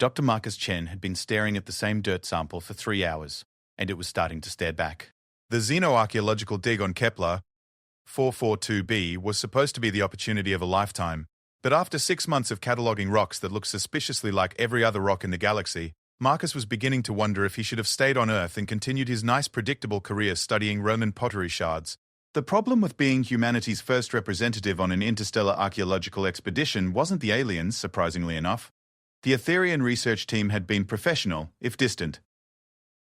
Dr. Marcus Chen had been staring at the same dirt sample for 3 hours, and it was starting to stare back. The xenoarchaeological dig on Kepler 442b was supposed to be the opportunity of a lifetime, but after 6 months of cataloguing rocks that looked suspiciously like every other rock in the galaxy, Marcus was beginning to wonder if he should have stayed on Earth and continued his nice predictable career studying Roman pottery shards. The problem with being humanity's first representative on an interstellar archaeological expedition wasn't the aliens, surprisingly enough. The Etherian research team had been professional, if distant.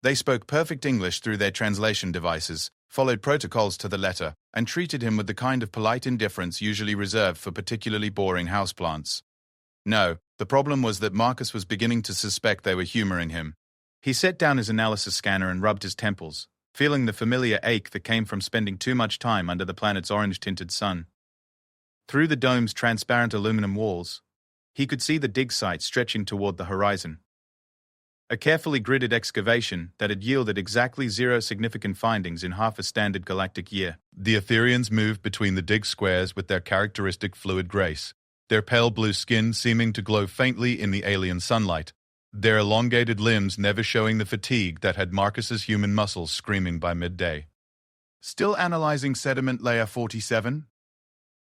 They spoke perfect English through their translation devices, followed protocols to the letter, and treated him with the kind of polite indifference usually reserved for particularly boring houseplants. No, the problem was that Marcus was beginning to suspect they were humoring him. He set down his analysis scanner and rubbed his temples, feeling the familiar ache that came from spending too much time under the planet's orange-tinted sun. Through the dome's transparent aluminum walls, he could see the dig site stretching toward the horizon. A carefully gridded excavation that had yielded exactly 0 significant findings in half a standard galactic year. The Etherians moved between the dig squares with their characteristic fluid grace, their pale blue skin seeming to glow faintly in the alien sunlight, their elongated limbs never showing the fatigue that had Marcus's human muscles screaming by midday. Still analyzing sediment layer 47?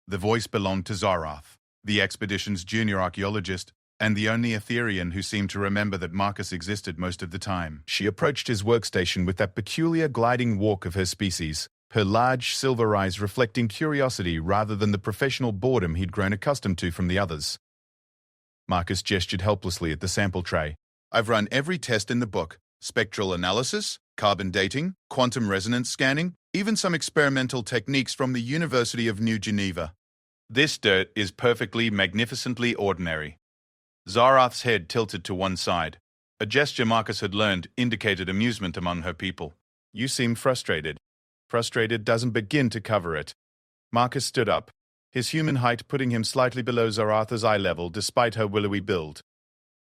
The voice belonged to Zarath, the expedition's junior archaeologist, and the only Etherian who seemed to remember that Marcus existed most of the time. She approached his workstation with that peculiar gliding walk of her species, her large silver eyes reflecting curiosity rather than the professional boredom he'd grown accustomed to from the others. Marcus gestured helplessly at the sample tray. "I've run every test in the book: spectral analysis, carbon dating, quantum resonance scanning, even some experimental techniques from the University of New Geneva. This dirt is perfectly, magnificently ordinary." Zarath's head tilted to one side. A gesture Marcus had learned indicated amusement among her people. "You seem frustrated." "Frustrated doesn't begin to cover it." Marcus stood up, his human height putting him slightly below Zarath's eye level despite her willowy build.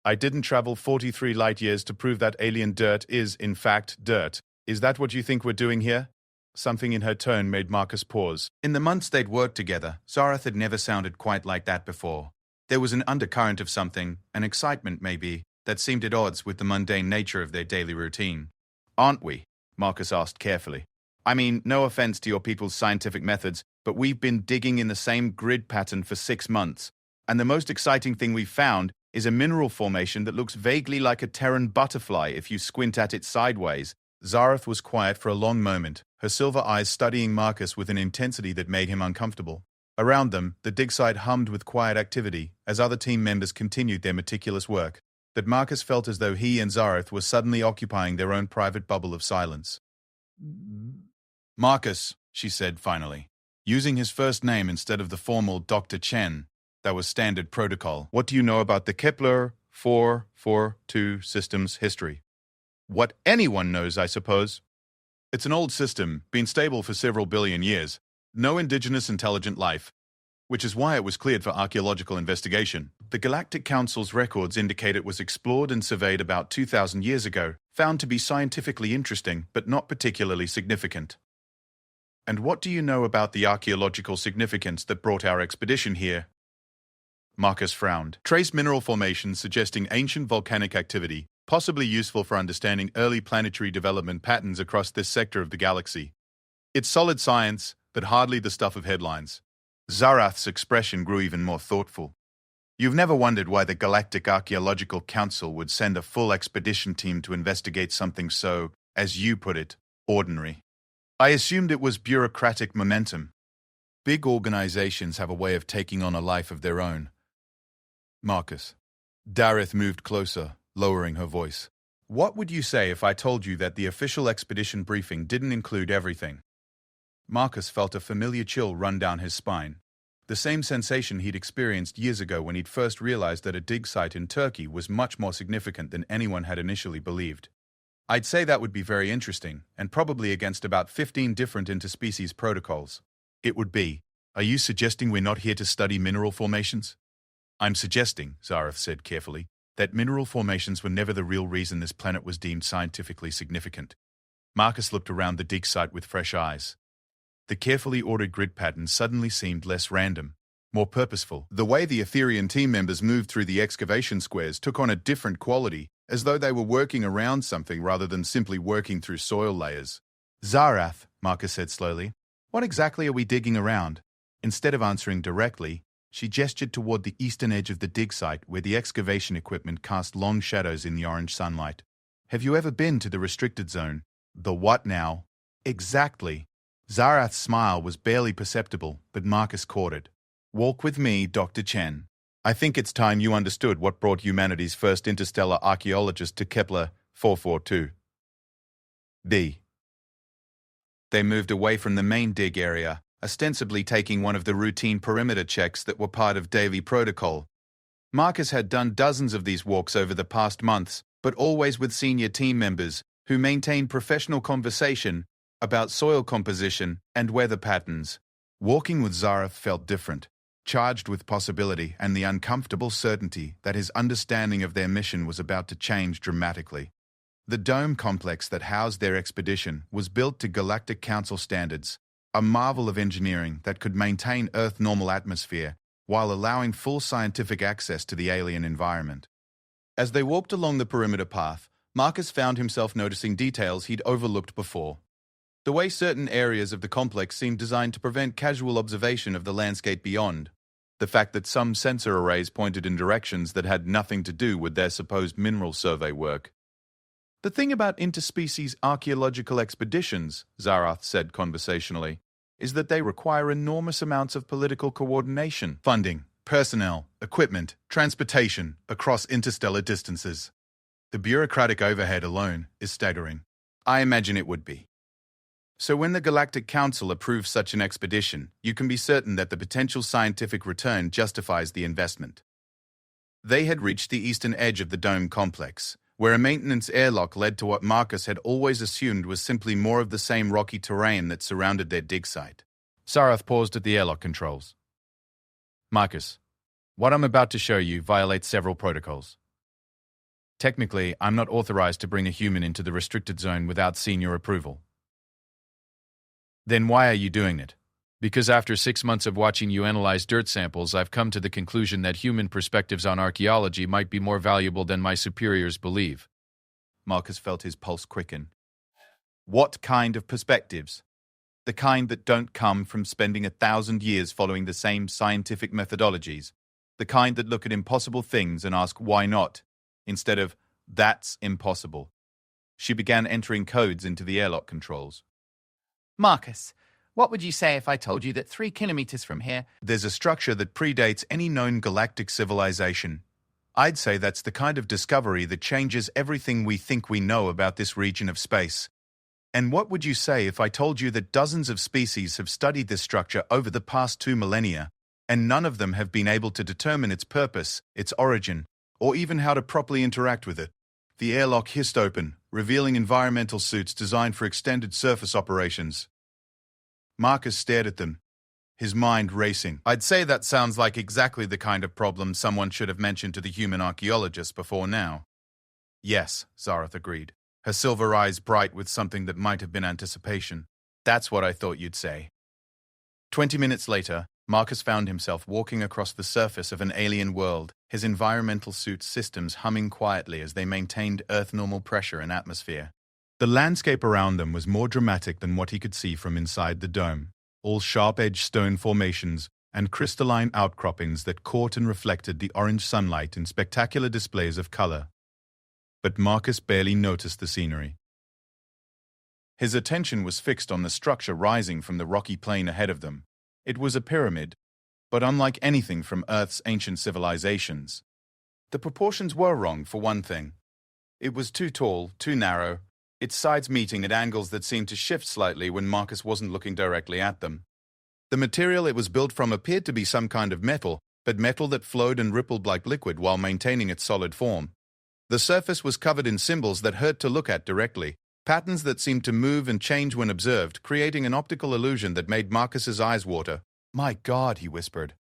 "I didn't travel 43 light years to prove that alien dirt is, in fact, dirt. Is that what you think we're doing here?" Something in her tone made Marcus pause. In the months they'd worked together, Zarath had never sounded quite like that before. There was an undercurrent of something, an excitement maybe, that seemed at odds with the mundane nature of their daily routine. "Aren't we?" Marcus asked carefully. "I mean, no offense to your people's scientific methods, but we've been digging in the same grid pattern for 6 months, and the most exciting thing we've found is a mineral formation that looks vaguely like a Terran butterfly if you squint at it sideways." Zarath was quiet for a long moment, her silver eyes studying Marcus with an intensity that made him uncomfortable. Around them, the dig site hummed with quiet activity as other team members continued their meticulous work, but Marcus felt as though he and Zarath were suddenly occupying their own private bubble of silence. "Marcus," she said finally, using his first name instead of the formal Dr. Chen. That was standard protocol. "What do you know about the Kepler 442 system's history?" "What anyone knows, I suppose. It's an old system, been stable for several billion years. No indigenous intelligent life, which is why it was cleared for archaeological investigation. The Galactic Council's records indicate it was explored and surveyed about 2,000 years ago, found to be scientifically interesting, but not particularly significant." "And what do you know about the archaeological significance that brought our expedition here?" Marcus frowned. "Trace mineral formations suggesting ancient volcanic activity, possibly useful for understanding early planetary development patterns across this sector of the galaxy. It's solid science, but hardly the stuff of headlines." Zarath's expression grew even more thoughtful. "You've never wondered why the Galactic Archaeological Council would send a full expedition team to investigate something so, as you put it, ordinary?" "I assumed it was bureaucratic momentum. Big organizations have a way of taking on a life of their own." "Marcus." Dareth moved closer, lowering her voice. "What would you say if I told you that the official expedition briefing didn't include everything?" Marcus felt a familiar chill run down his spine. The same sensation he'd experienced years ago when he'd first realized that a dig site in Turkey was much more significant than anyone had initially believed. "I'd say that would be very interesting, and probably against about 15 different interspecies protocols." "It would be. Are you suggesting we're not here to study mineral formations?" "I'm suggesting," Zarath said carefully, "that mineral formations were never the real reason this planet was deemed scientifically significant." Marcus looked around the dig site with fresh eyes. The carefully ordered grid pattern suddenly seemed less random. more purposeful. The way the Ethereum team members moved through the excavation squares took on a different quality, as though they were working around something rather than simply working through soil layers. Zarath, Marcus said slowly, what exactly are we digging around? Instead of answering directly, she gestured toward the eastern edge of the dig site where the excavation equipment cast long shadows in the orange sunlight. Have you ever been to the restricted zone? The what now? Exactly. Zarath's smile was barely perceptible, but Marcus caught it. Walk with me, Dr. Chen. I think it's time you understood what brought humanity's first interstellar archaeologist to Kepler 442b. They moved away from the main dig area, ostensibly taking one of the routine perimeter checks that were part of daily protocol. Marcus had done dozens of these walks over the past months, but always with senior team members who maintained professional conversation about soil composition and weather patterns. Walking with Zarath felt different, charged with possibility and the uncomfortable certainty that his understanding of their mission was about to change dramatically. The dome complex that housed their expedition was built to Galactic Council standards, a marvel of engineering that could maintain Earth-normal atmosphere while allowing full scientific access to the alien environment. As they walked along the perimeter path, Marcus found himself noticing details he'd overlooked before. The way certain areas of the complex seemed designed to prevent casual observation of the landscape beyond. The fact that some sensor arrays pointed in directions that had nothing to do with their supposed mineral survey work. The thing about interspecies archaeological expeditions, Zarath said conversationally, is that they require enormous amounts of political coordination, funding, personnel, equipment, transportation across interstellar distances. The bureaucratic overhead alone is staggering. I imagine it would be. So when the Galactic Council approves such an expedition, you can be certain that the potential scientific return justifies the investment. They had reached the eastern edge of the dome complex, where a maintenance airlock led to what Marcus had always assumed was simply more of the same rocky terrain that surrounded their dig site. Zarath paused at the airlock controls. Marcus, what I'm about to show you violates several protocols. Technically, I'm not authorized to bring a human into the restricted zone without senior approval. Then why are you doing it? Because after 6 months of watching you analyze dirt samples, I've come to the conclusion that human perspectives on archaeology might be more valuable than my superiors believe. Marcus felt his pulse quicken. What kind of perspectives? The kind that don't come from spending 1,000 years following the same scientific methodologies. The kind that look at impossible things and ask why not, instead of that's impossible. She began entering codes into the airlock controls. Marcus, what would you say if I told you that 3 kilometers from here, there's a structure that predates any known galactic civilization? I'd say that's the kind of discovery that changes everything we think we know about this region of space. And what would you say if I told you that dozens of species have studied this structure over the past 2 millennia, and none of them have been able to determine its purpose, its origin, or even how to properly interact with it? The airlock hissed open, revealing environmental suits designed for extended surface operations. Marcus stared at them, his mind racing. I'd say that sounds like exactly the kind of problem someone should have mentioned to the human archaeologist before now. Yes, Zarath agreed, her silver eyes bright with something that might have been anticipation. That's what I thought you'd say. 20 minutes later, Marcus found himself walking across the surface of an alien world, his environmental suit systems humming quietly as they maintained Earth-normal pressure and atmosphere. The landscape around them was more dramatic than what he could see from inside the dome, all sharp-edged stone formations and crystalline outcroppings that caught and reflected the orange sunlight in spectacular displays of color. But Marcus barely noticed the scenery. His attention was fixed on the structure rising from the rocky plain ahead of them. It was a pyramid, but unlike anything from Earth's ancient civilizations. The proportions were wrong, for one thing. It was too tall, too narrow, its sides meeting at angles that seemed to shift slightly when Marcus wasn't looking directly at them. The material it was built from appeared to be some kind of metal, but metal that flowed and rippled like liquid while maintaining its solid form. The surface was covered in symbols that hurt to look at directly, patterns that seemed to move and change when observed, creating an optical illusion that made Marcus's eyes water. My God, he whispered.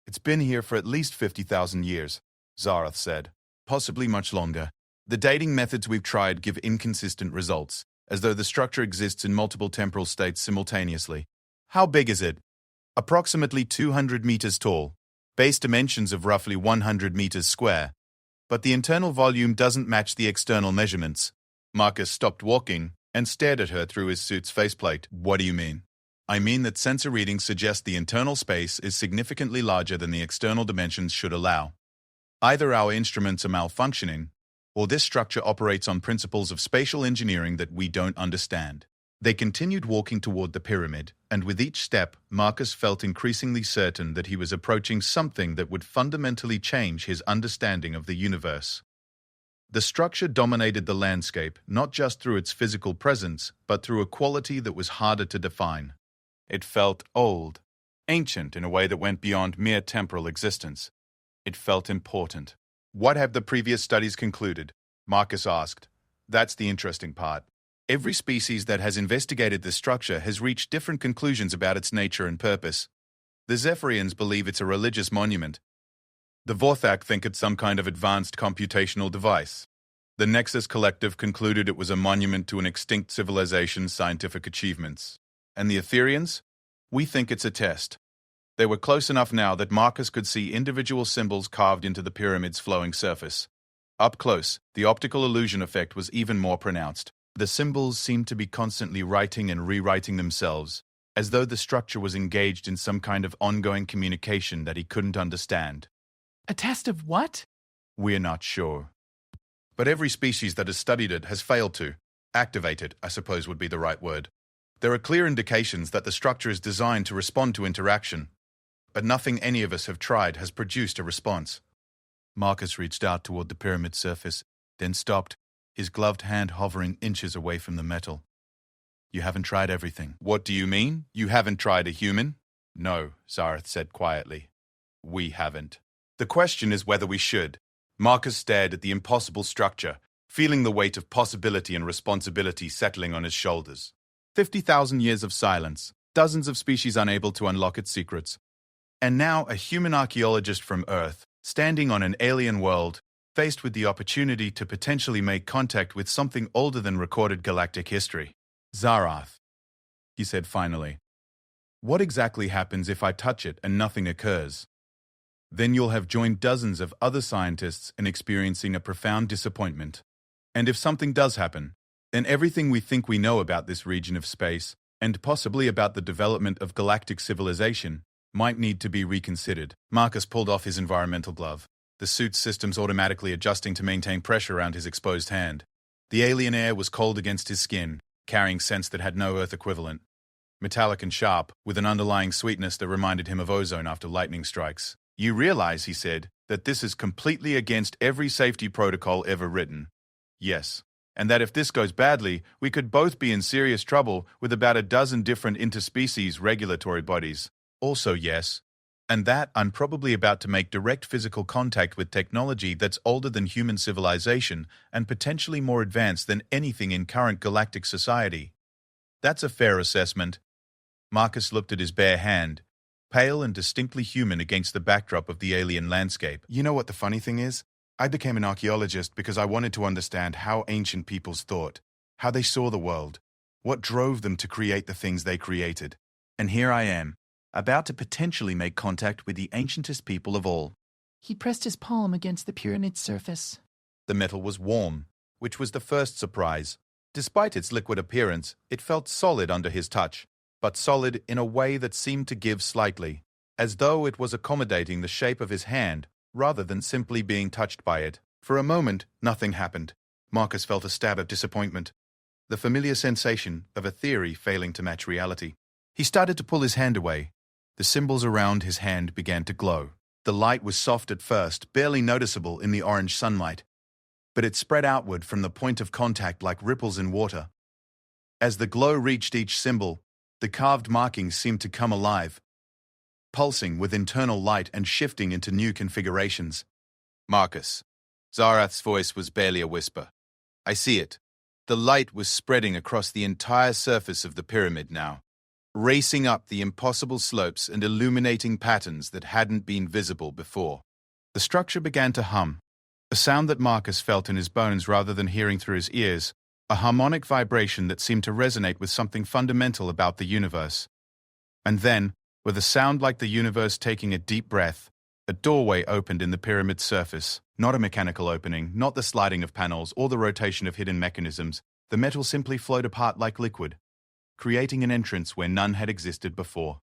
It's been here for at least 50,000 years, Zarath said. Possibly much longer. The dating methods we've tried give inconsistent results, as though the structure exists in multiple temporal states simultaneously. How big is it? Approximately 200 meters tall, base dimensions of roughly 100 meters square, but the internal volume doesn't match the external measurements. Marcus stopped walking and stared at her through his suit's faceplate. What do you mean? I mean that sensor readings suggest the internal space is significantly larger than the external dimensions should allow. Either our instruments are malfunctioning, or this structure operates on principles of spatial engineering that we don't understand. They continued walking toward the pyramid, and with each step, Marcus felt increasingly certain that he was approaching something that would fundamentally change his understanding of the universe. The structure dominated the landscape, not just through its physical presence, but through a quality that was harder to define. It felt old, ancient in a way that went beyond mere temporal existence. It felt important. What have the previous studies concluded? Marcus asked. That's the interesting part. Every species that has investigated this structure has reached different conclusions about its nature and purpose. The Zephyrians believe it's a religious monument. The Vorthak think it's some kind of advanced computational device. The Nexus Collective concluded it was a monument to an extinct civilization's scientific achievements. And the Etherians? We think it's a test. They were close enough now that Marcus could see individual symbols carved into the pyramid's flowing surface. Up close, the optical illusion effect was even more pronounced. The symbols seemed to be constantly writing and rewriting themselves, as though the structure was engaged in some kind of ongoing communication that he couldn't understand. A test of what? We're not sure. But every species that has studied it has failed to activate it, I suppose would be the right word. There are clear indications that the structure is designed to respond to interaction, but nothing any of us have tried has produced a response. Marcus reached out toward the pyramid's surface, then stopped, his gloved hand hovering inches away from the metal. You haven't tried everything. What do you mean? You haven't tried a human? No, Zareth said quietly. We haven't. The question is whether we should. Marcus stared at the impossible structure, feeling the weight of possibility and responsibility settling on his shoulders. 50,000 years of silence, dozens of species unable to unlock its secrets. And now a human archaeologist from Earth, standing on an alien world, faced with the opportunity to potentially make contact with something older than recorded galactic history. Zarath, he said finally. What exactly happens if I touch it and nothing occurs? Then you'll have joined dozens of other scientists in experiencing a profound disappointment. And if something does happen, then everything we think we know about this region of space, and possibly about the development of galactic civilization, might need to be reconsidered. Marcus pulled off his environmental glove, the suit's systems automatically adjusting to maintain pressure around his exposed hand. The alien air was cold against his skin, carrying scents that had no Earth equivalent. Metallic and sharp, with an underlying sweetness that reminded him of ozone after lightning strikes. You realize, he said, that this is completely against every safety protocol ever written. Yes. And that if this goes badly, we could both be in serious trouble with about a dozen different interspecies regulatory bodies. Also yes. And that I'm probably about to make direct physical contact with technology that's older than human civilization and potentially more advanced than anything in current galactic society. That's a fair assessment. Marcus looked at his bare hand, pale and distinctly human against the backdrop of the alien landscape. You know what the funny thing is? I became an archaeologist because I wanted to understand how ancient peoples thought, how they saw the world, what drove them to create the things they created. And here I am, about to potentially make contact with the ancientest people of all. He pressed his palm against the pyramid's surface. The metal was warm, which was the first surprise. Despite its liquid appearance, it felt solid under his touch, but solid in a way that seemed to give slightly, as though it was accommodating the shape of his hand, rather than simply being touched by it. For a moment, nothing happened. Marcus felt a stab of disappointment, the familiar sensation of a theory failing to match reality. He started to pull his hand away. The symbols around his hand began to glow. The light was soft at first, barely noticeable in the orange sunlight, but it spread outward from the point of contact like ripples in water. As the glow reached each symbol, the carved markings seemed to come alive, pulsing with internal light and shifting into new configurations. Marcus. Zarath's voice was barely a whisper. I see it. The light was spreading across the entire surface of the pyramid now, racing up the impossible slopes and illuminating patterns that hadn't been visible before. The structure began to hum, a sound that Marcus felt in his bones rather than hearing through his ears, a harmonic vibration that seemed to resonate with something fundamental about the universe. And then, with a sound like the universe taking a deep breath, A doorway opened in the pyramid's surface, not a mechanical opening, not the sliding of panels or the rotation of hidden mechanisms. The metal simply flowed apart like liquid, creating an entrance where none had existed before.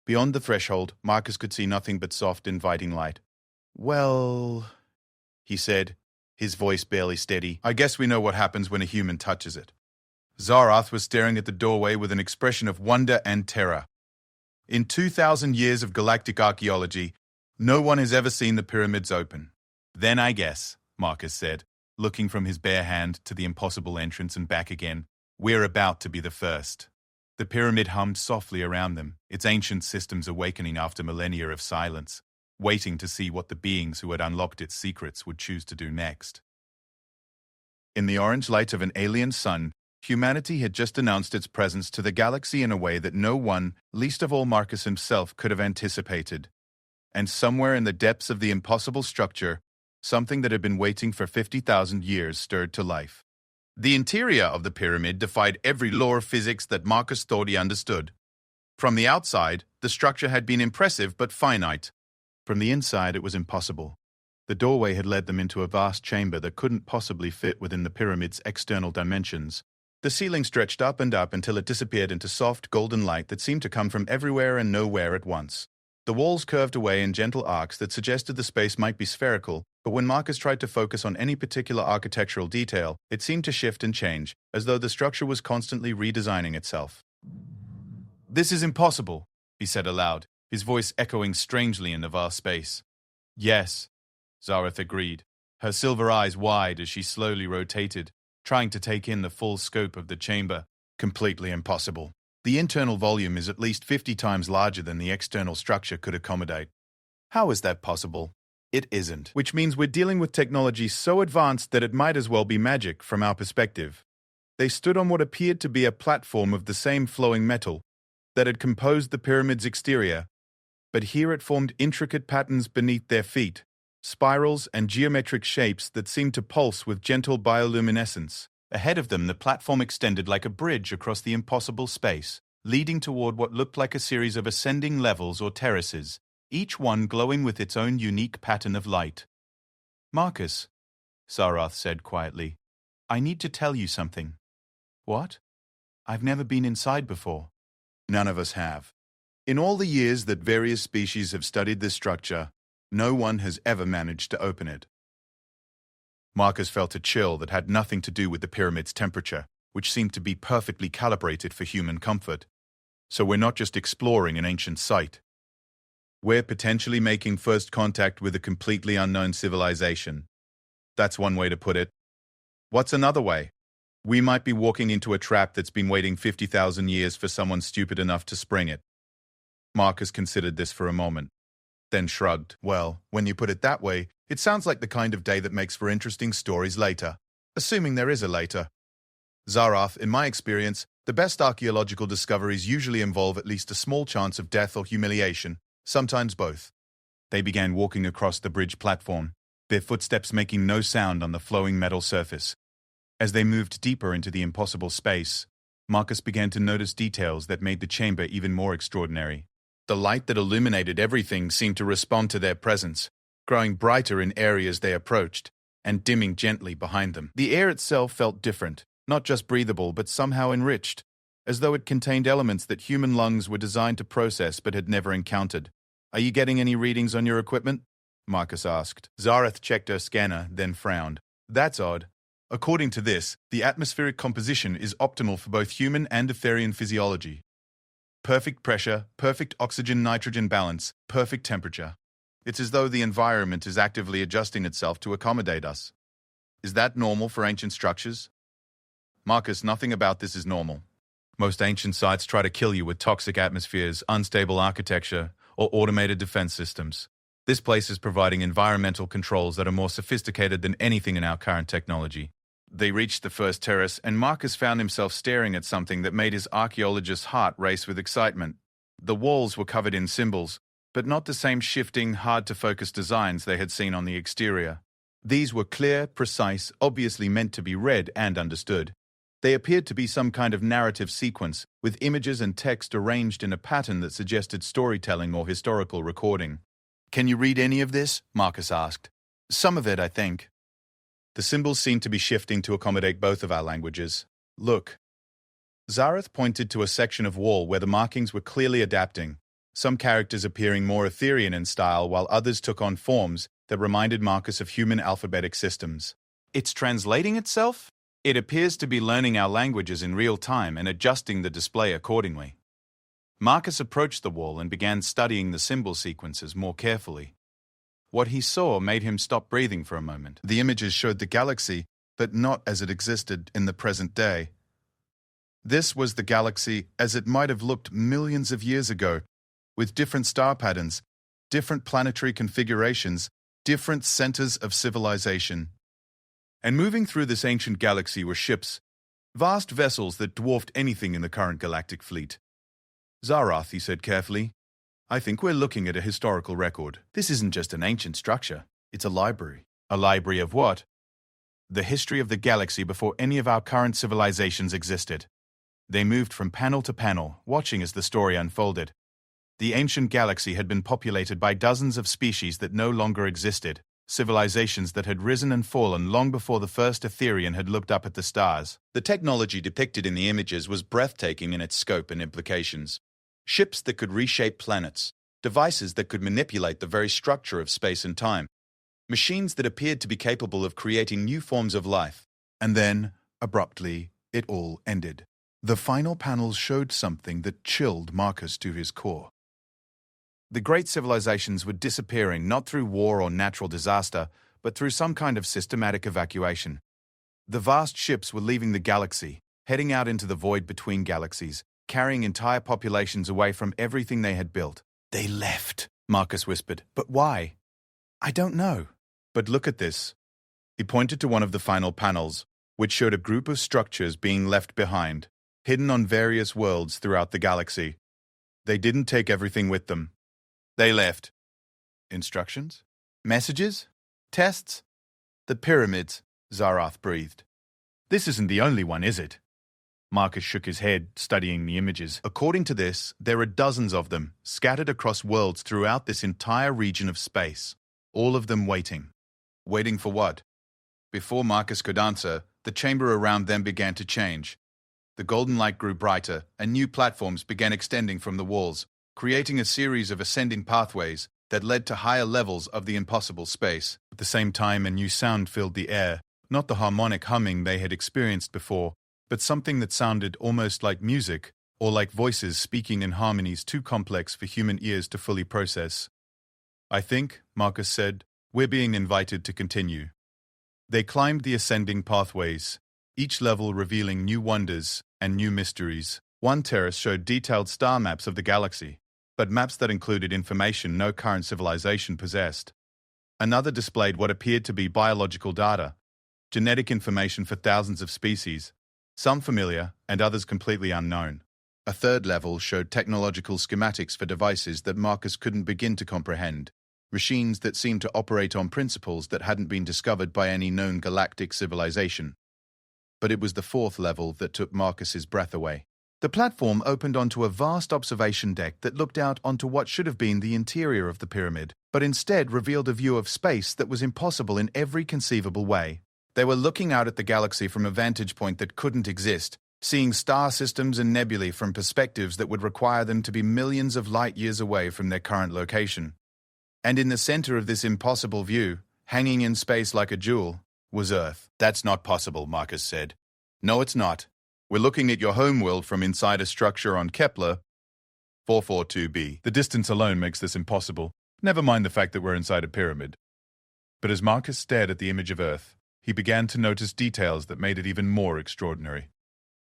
Beyond the threshold, Marcus could see nothing but soft, inviting light. "Well," he said, his voice barely steady, "I guess we know what happens when a human touches it." Zarath was staring at the doorway with an expression of wonder and terror. In 2,000 years of galactic archaeology, no one has ever seen the pyramids open. "Then I guess," Marcus said, looking from his bare hand to the impossible entrance and back again, "we're about to be the first." The pyramid hummed softly around them, its ancient systems awakening after millennia of silence, waiting to see what the beings who had unlocked its secrets would choose to do next. In the orange light of an alien sun, humanity had just announced its presence to the galaxy in a way that no one, least of all Marcus himself, could have anticipated. And somewhere in the depths of the impossible structure, something that had been waiting for 50,000 years stirred to life. The interior of the pyramid defied every law of physics that Marcus thought he understood. From the outside, the structure had been impressive but finite. From the inside, it was impossible. The doorway had led them into a vast chamber that couldn't possibly fit within the pyramid's external dimensions. The ceiling stretched up and up until it disappeared into soft, golden light that seemed to come from everywhere and nowhere at once. The walls curved away in gentle arcs that suggested the space might be spherical, but when Marcus tried to focus on any particular architectural detail, it seemed to shift and change, as though the structure was constantly redesigning itself. "This is impossible," he said aloud, his voice echoing strangely in the vast space. "Yes," Zarath agreed, her silver eyes wide as she slowly rotated, trying to take in the full scope of the chamber. "Completely impossible. The internal volume is at least 50 times larger than the external structure could accommodate." "How is that possible?" "It isn't, which means we're dealing with technology so advanced that it might as well be magic from our perspective." They stood on what appeared to be a platform of the same flowing metal that had composed the pyramid's exterior, but here it formed intricate patterns beneath their feet, spirals and geometric shapes that seemed to pulse with gentle bioluminescence. Ahead of them, the platform extended like a bridge across the impossible space, leading toward what looked like a series of ascending levels or terraces, each one glowing with its own unique pattern of light. "Marcus," Zarath said quietly, "I need to tell you something." "What?" "I've never been inside before." "None of us have. In all the years that various species have studied this structure, no one has ever managed to open it." Marcus felt a chill that had nothing to do with the pyramid's temperature, which seemed to be perfectly calibrated for human comfort. "So we're not just exploring an ancient site. We're potentially making first contact with a completely unknown civilization. That's one way to put it. What's another way? We might be walking into a trap that's been waiting 50,000 years for someone stupid enough to spring it." Marcus considered this for a moment, then shrugged. "Well, when you put it that way, it sounds like the kind of day that makes for interesting stories later. Assuming there is a later. Zarath, in my experience, the best archaeological discoveries usually involve at least a small chance of death or humiliation, sometimes both." They began walking across the bridge platform, their footsteps making no sound on the flowing metal surface. As they moved deeper into the impossible space, Marcus began to notice details that made the chamber even more extraordinary. The light that illuminated everything seemed to respond to their presence, growing brighter in areas they approached, and dimming gently behind them. The air itself felt different, not just breathable but somehow enriched, as though it contained elements that human lungs were designed to process but had never encountered. "Are you getting any readings on your equipment?" Marcus asked. Zarath checked her scanner, then frowned. "That's odd. According to this, the atmospheric composition is optimal for both human and Etherian physiology. Perfect pressure, perfect oxygen-nitrogen balance, perfect temperature. It's as though the environment is actively adjusting itself to accommodate us. Is that normal for ancient structures?" "Marcus, nothing about this is normal. Most ancient sites try to kill you with toxic atmospheres, unstable architecture, or automated defense systems. This place is providing environmental controls that are more sophisticated than anything in our current technology." They reached the first terrace, and Marcus found himself staring at something that made his archaeologist's heart race with excitement. The walls were covered in symbols, but not the same shifting, hard-to-focus designs they had seen on the exterior. These were clear, precise, obviously meant to be read and understood. They appeared to be some kind of narrative sequence, with images and text arranged in a pattern that suggested storytelling or historical recording. Can you read any of this? Marcus asked. Some of it, I think. The symbols seemed to be shifting to accommodate both of our languages. Look. Zareth pointed to a section of wall where the markings were clearly adapting, some characters appearing more Etherean in style while others took on forms that reminded Marcus of human alphabetic systems. It's translating itself? It appears to be learning our languages in real time and adjusting the display accordingly. Marcus approached the wall and began studying the symbol sequences more carefully. What he saw made him stop breathing for a moment. The images showed the galaxy, but not as it existed in the present day. This was the galaxy as it might have looked millions of years ago, with different star patterns, different planetary configurations, different centers of civilization. And moving through this ancient galaxy were ships, vast vessels that dwarfed anything in the current galactic fleet. Zarath, he said carefully, I think we're looking at a historical record. This isn't just an ancient structure. It's a library. A library of what? The history of the galaxy before any of our current civilizations existed. They moved from panel to panel, watching as the story unfolded. The ancient galaxy had been populated by dozens of species that no longer existed, civilizations that had risen and fallen long before the first Etherean had looked up at the stars. The technology depicted in the images was breathtaking in its scope and implications. Ships that could reshape planets, devices that could manipulate the very structure of space and time, machines that appeared to be capable of creating new forms of life. And then, abruptly, it all ended. The final panels showed something that chilled Marcus to his core. The great civilizations were disappearing not through war or natural disaster, but through some kind of systematic evacuation. The vast ships were leaving the galaxy, heading out into the void between galaxies, carrying entire populations away from everything they had built. They left, Marcus whispered. But why? I don't know. But look at this. He pointed to one of the final panels, which showed a group of structures being left behind, hidden on various worlds throughout the galaxy. They didn't take everything with them. They left. Instructions? Messages? Tests? The pyramids, Zarath breathed. This isn't the only one, is it? Marcus shook his head, studying the images. According to this, there are dozens of them, scattered across worlds throughout this entire region of space, all of them waiting. Waiting for what? Before Marcus could answer, the chamber around them began to change. The golden light grew brighter, and new platforms began extending from the walls, creating a series of ascending pathways that led to higher levels of the impossible space. At the same time, a new sound filled the air, not the harmonic humming they had experienced before, but something that sounded almost like music, or like voices speaking in harmonies too complex for human ears to fully process. I think, Marcus said, we're being invited to continue. They climbed the ascending pathways, each level revealing new wonders and new mysteries. One terrace showed detailed star maps of the galaxy, but maps that included information no current civilization possessed. Another displayed what appeared to be biological data, genetic information for thousands of species, some familiar and others completely unknown. A third level showed technological schematics for devices that Marcus couldn't begin to comprehend, machines that seemed to operate on principles that hadn't been discovered by any known galactic civilization. But it was the fourth level that took Marcus's breath away. The platform opened onto a vast observation deck that looked out onto what should have been the interior of the pyramid, but instead revealed a view of space that was impossible in every conceivable way. They were looking out at the galaxy from a vantage point that couldn't exist, seeing star systems and nebulae from perspectives that would require them to be millions of light years away from their current location. And in the center of this impossible view, hanging in space like a jewel, was Earth. That's not possible, Marcus said. No, it's not. We're looking at your homeworld from inside a structure on Kepler 442b. The distance alone makes this impossible. Never mind the fact that we're inside a pyramid. But as Marcus stared at the image of Earth, he began to notice details that made it even more extraordinary.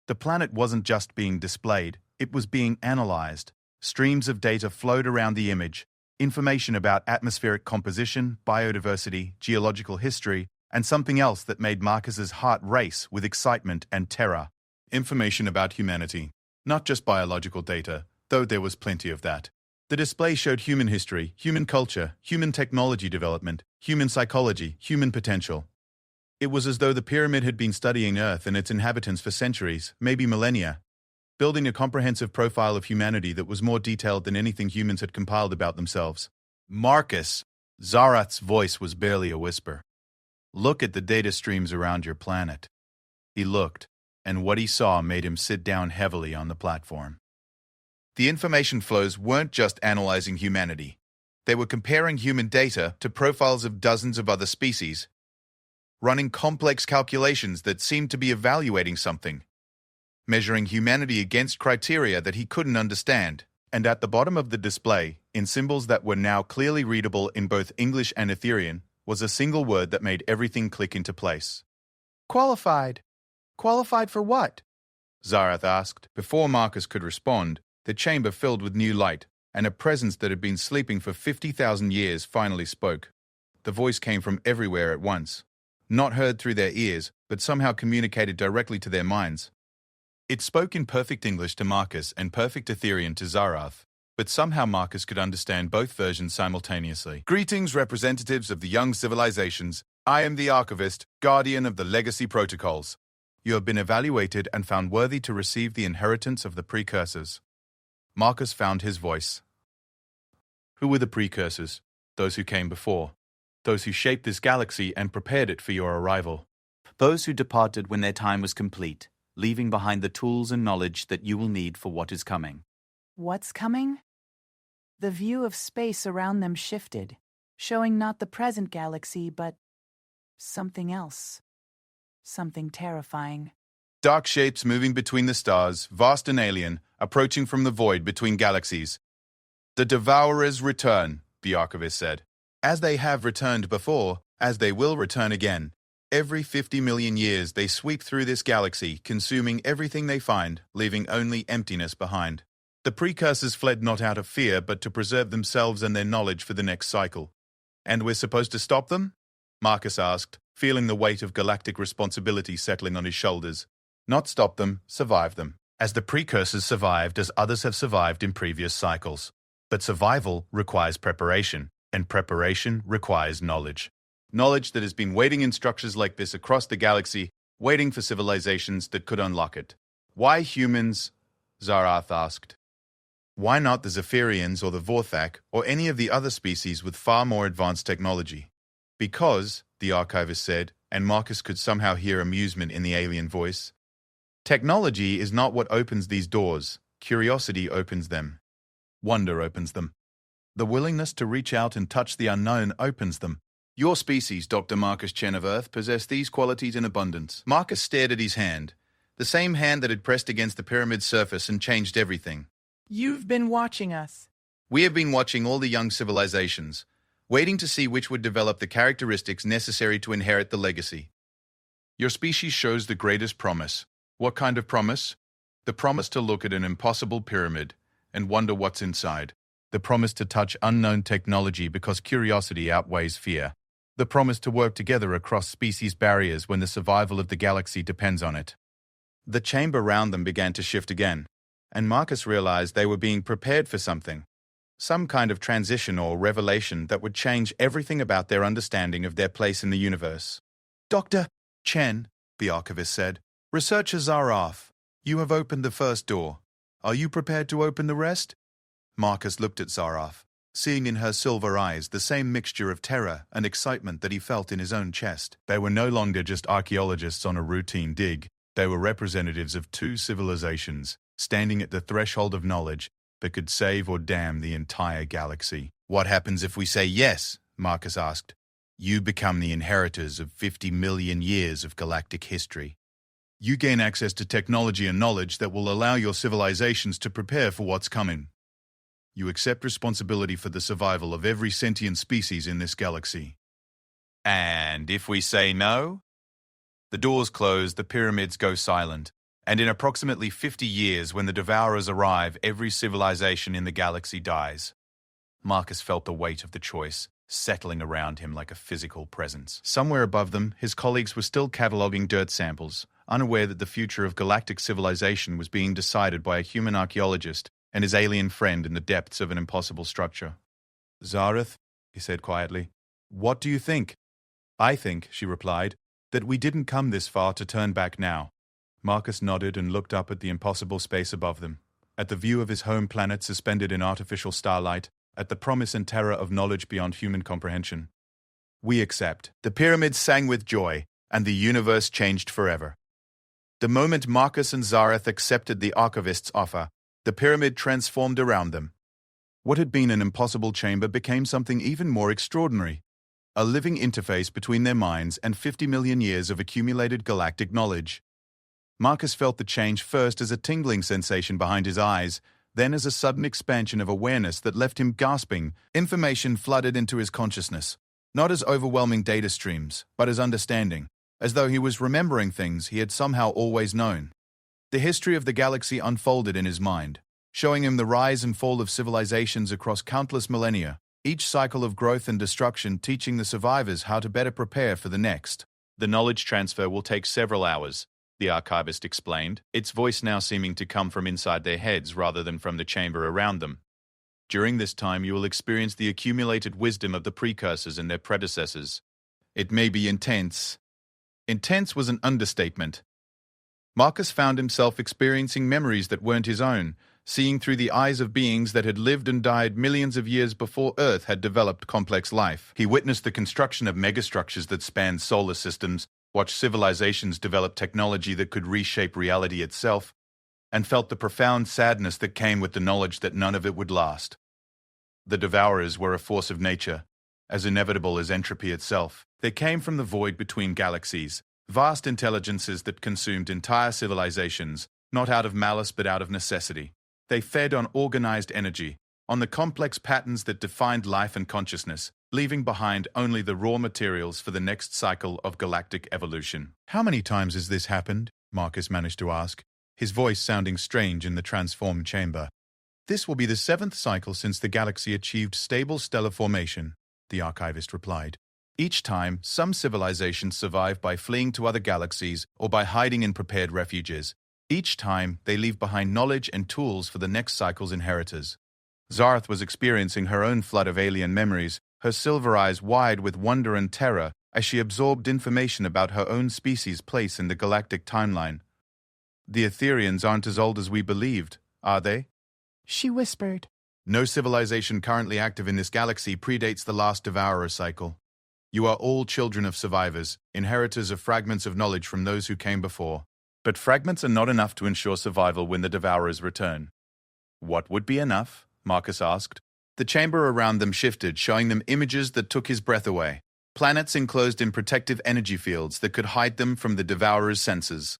The planet wasn't just being displayed, it was being analyzed. Streams of data flowed around the image, information about atmospheric composition, biodiversity, geological history, and something else that made Marcus's heart race with excitement and terror. Information about humanity, not just biological data, though there was plenty of that. The display showed human history, human culture, human technology development, human psychology, human potential. It was as though the pyramid had been studying Earth and its inhabitants for centuries, maybe millennia, building a comprehensive profile of humanity that was more detailed than anything humans had compiled about themselves. Marcus, Zarath's voice was barely a whisper. Look at the data streams around your planet. He looked, and what he saw made him sit down heavily on the platform. The information flows weren't just analyzing humanity. They were comparing human data to profiles of dozens of other species, running complex calculations that seemed to be evaluating something, measuring humanity against criteria that he couldn't understand. And at the bottom of the display, in symbols that were now clearly readable in both English and Etherian, was a single word that made everything click into place. Qualified. Qualified for what? Zarath asked. Before Marcus could respond, the chamber filled with new light, and a presence that had been sleeping for 50,000 years finally spoke. The voice came from everywhere at once, not heard through their ears, but somehow communicated directly to their minds. It spoke in perfect English to Marcus and perfect Etherian to Zarath, but somehow Marcus could understand both versions simultaneously. Greetings, representatives of the young civilizations. I am the Archivist, guardian of the legacy protocols. You have been evaluated and found worthy to receive the inheritance of the precursors. Marcus found his voice. Who were the precursors? Those who came before. Those who shaped this galaxy and prepared it for your arrival. Those who departed when their time was complete, leaving behind the tools and knowledge that you will need for what is coming. What's coming? The view of space around them shifted, showing not the present galaxy, but something else. Something terrifying. Dark shapes moving between the stars, vast and alien, approaching from the void between galaxies. The Devourers return, the Archivist said. As they have returned before, as they will return again. Every 50 million years they sweep through this galaxy, consuming everything they find, leaving only emptiness behind. The precursors fled not out of fear, but to preserve themselves and their knowledge for the next cycle. And we're supposed to stop them? Marcus asked, feeling the weight of galactic responsibility settling on his shoulders. Not stop them, survive them. As the precursors survived as others have survived in previous cycles. But survival requires preparation, and preparation requires knowledge. Knowledge that has been waiting in structures like this across the galaxy, waiting for civilizations that could unlock it. Why humans? Zarath asked. Why not the Zephyrians or the Vorthak or any of the other species with far more advanced technology? Because, the Archivist said, and Marcus could somehow hear amusement in the alien voice, technology is not what opens these doors. Curiosity opens them. Wonder opens them. The willingness to reach out and touch the unknown opens them. Your species, Dr. Marcus Chen of Earth, possess these qualities in abundance. Marcus stared at his hand, the same hand that had pressed against the pyramid's surface and changed everything. You've been watching us. We have been watching all the young civilizations, waiting to see which would develop the characteristics necessary to inherit the legacy. Your species shows the greatest promise. What kind of promise? The promise to look at an impossible pyramid and wonder what's inside. The promise to touch unknown technology because curiosity outweighs fear. The promise to work together across species barriers when the survival of the galaxy depends on it. The chamber around them began to shift again, and Marcus realized they were being prepared for something. Some kind of transition or revelation that would change everything about their understanding of their place in the universe. Dr. Chen, the Archivist said, Researcher Zarath, you have opened the first door. Are you prepared to open the rest? Marcus looked at Zarath, seeing in her silver eyes the same mixture of terror and excitement that he felt in his own chest. They were no longer just archaeologists on a routine dig. They were representatives of two civilizations, standing at the threshold of knowledge that could save or damn the entire galaxy. What happens if we say yes? Marcus asked. You become the inheritors of 50 million years of galactic history. You gain access to technology and knowledge that will allow your civilizations to prepare for what's coming. You accept responsibility for the survival of every sentient species in this galaxy. And if we say no? The doors close, the pyramids go silent, and in approximately 50 years, when the Devourers arrive, every civilization in the galaxy dies. Marcus felt the weight of the choice, settling around him like a physical presence. Somewhere above them, his colleagues were still cataloging dirt samples, unaware that the future of galactic civilization was being decided by a human archaeologist and his alien friend in the depths of an impossible structure. Zarath, he said quietly, what do you think? I think, she replied, that we didn't come this far to turn back now. Marcus nodded and looked up at the impossible space above them, at the view of his home planet suspended in artificial starlight, at the promise and terror of knowledge beyond human comprehension. We accept. The pyramids sang with joy, and the universe changed forever. The moment Marcus and Zarath accepted the archivist's offer, the pyramid transformed around them. What had been an impossible chamber became something even more extraordinary, a living interface between their minds and 50 million years of accumulated galactic knowledge. Marcus felt the change first as a tingling sensation behind his eyes, then as a sudden expansion of awareness that left him gasping. Information flooded into his consciousness, not as overwhelming data streams, but as understanding, as though he was remembering things he had somehow always known. The history of the galaxy unfolded in his mind, showing him the rise and fall of civilizations across countless millennia, each cycle of growth and destruction teaching the survivors how to better prepare for the next. The knowledge transfer will take several hours, the archivist explained, its voice now seeming to come from inside their heads rather than from the chamber around them. During this time, you will experience the accumulated wisdom of the precursors and their predecessors. It may be intense. Intense was an understatement. Marcus found himself experiencing memories that weren't his own, seeing through the eyes of beings that had lived and died millions of years before Earth had developed complex life. He witnessed the construction of megastructures that spanned solar systems, watched civilizations develop technology that could reshape reality itself, and felt the profound sadness that came with the knowledge that none of it would last. The Devourers were a force of nature, as inevitable as entropy itself. They came from the void between galaxies, vast intelligences that consumed entire civilizations, not out of malice but out of necessity. They fed on organized energy, on the complex patterns that defined life and consciousness, leaving behind only the raw materials for the next cycle of galactic evolution. How many times has this happened? Marcus managed to ask, his voice sounding strange in the transformed chamber. This will be the 7th cycle since the galaxy achieved stable stellar formation, the archivist replied. Each time, some civilizations survive by fleeing to other galaxies or by hiding in prepared refuges. Each time, they leave behind knowledge and tools for the next cycle's inheritors. Zarath was experiencing her own flood of alien memories, her silver eyes wide with wonder and terror as she absorbed information about her own species' place in the galactic timeline. The Etherians aren't as old as we believed, are they? She whispered. No civilization currently active in this galaxy predates the last Devourer cycle. You are all children of survivors, inheritors of fragments of knowledge from those who came before. But fragments are not enough to ensure survival when the Devourers return. What would be enough? Marcus asked. The chamber around them shifted, showing them images that took his breath away. Planets enclosed in protective energy fields that could hide them from the Devourers' senses.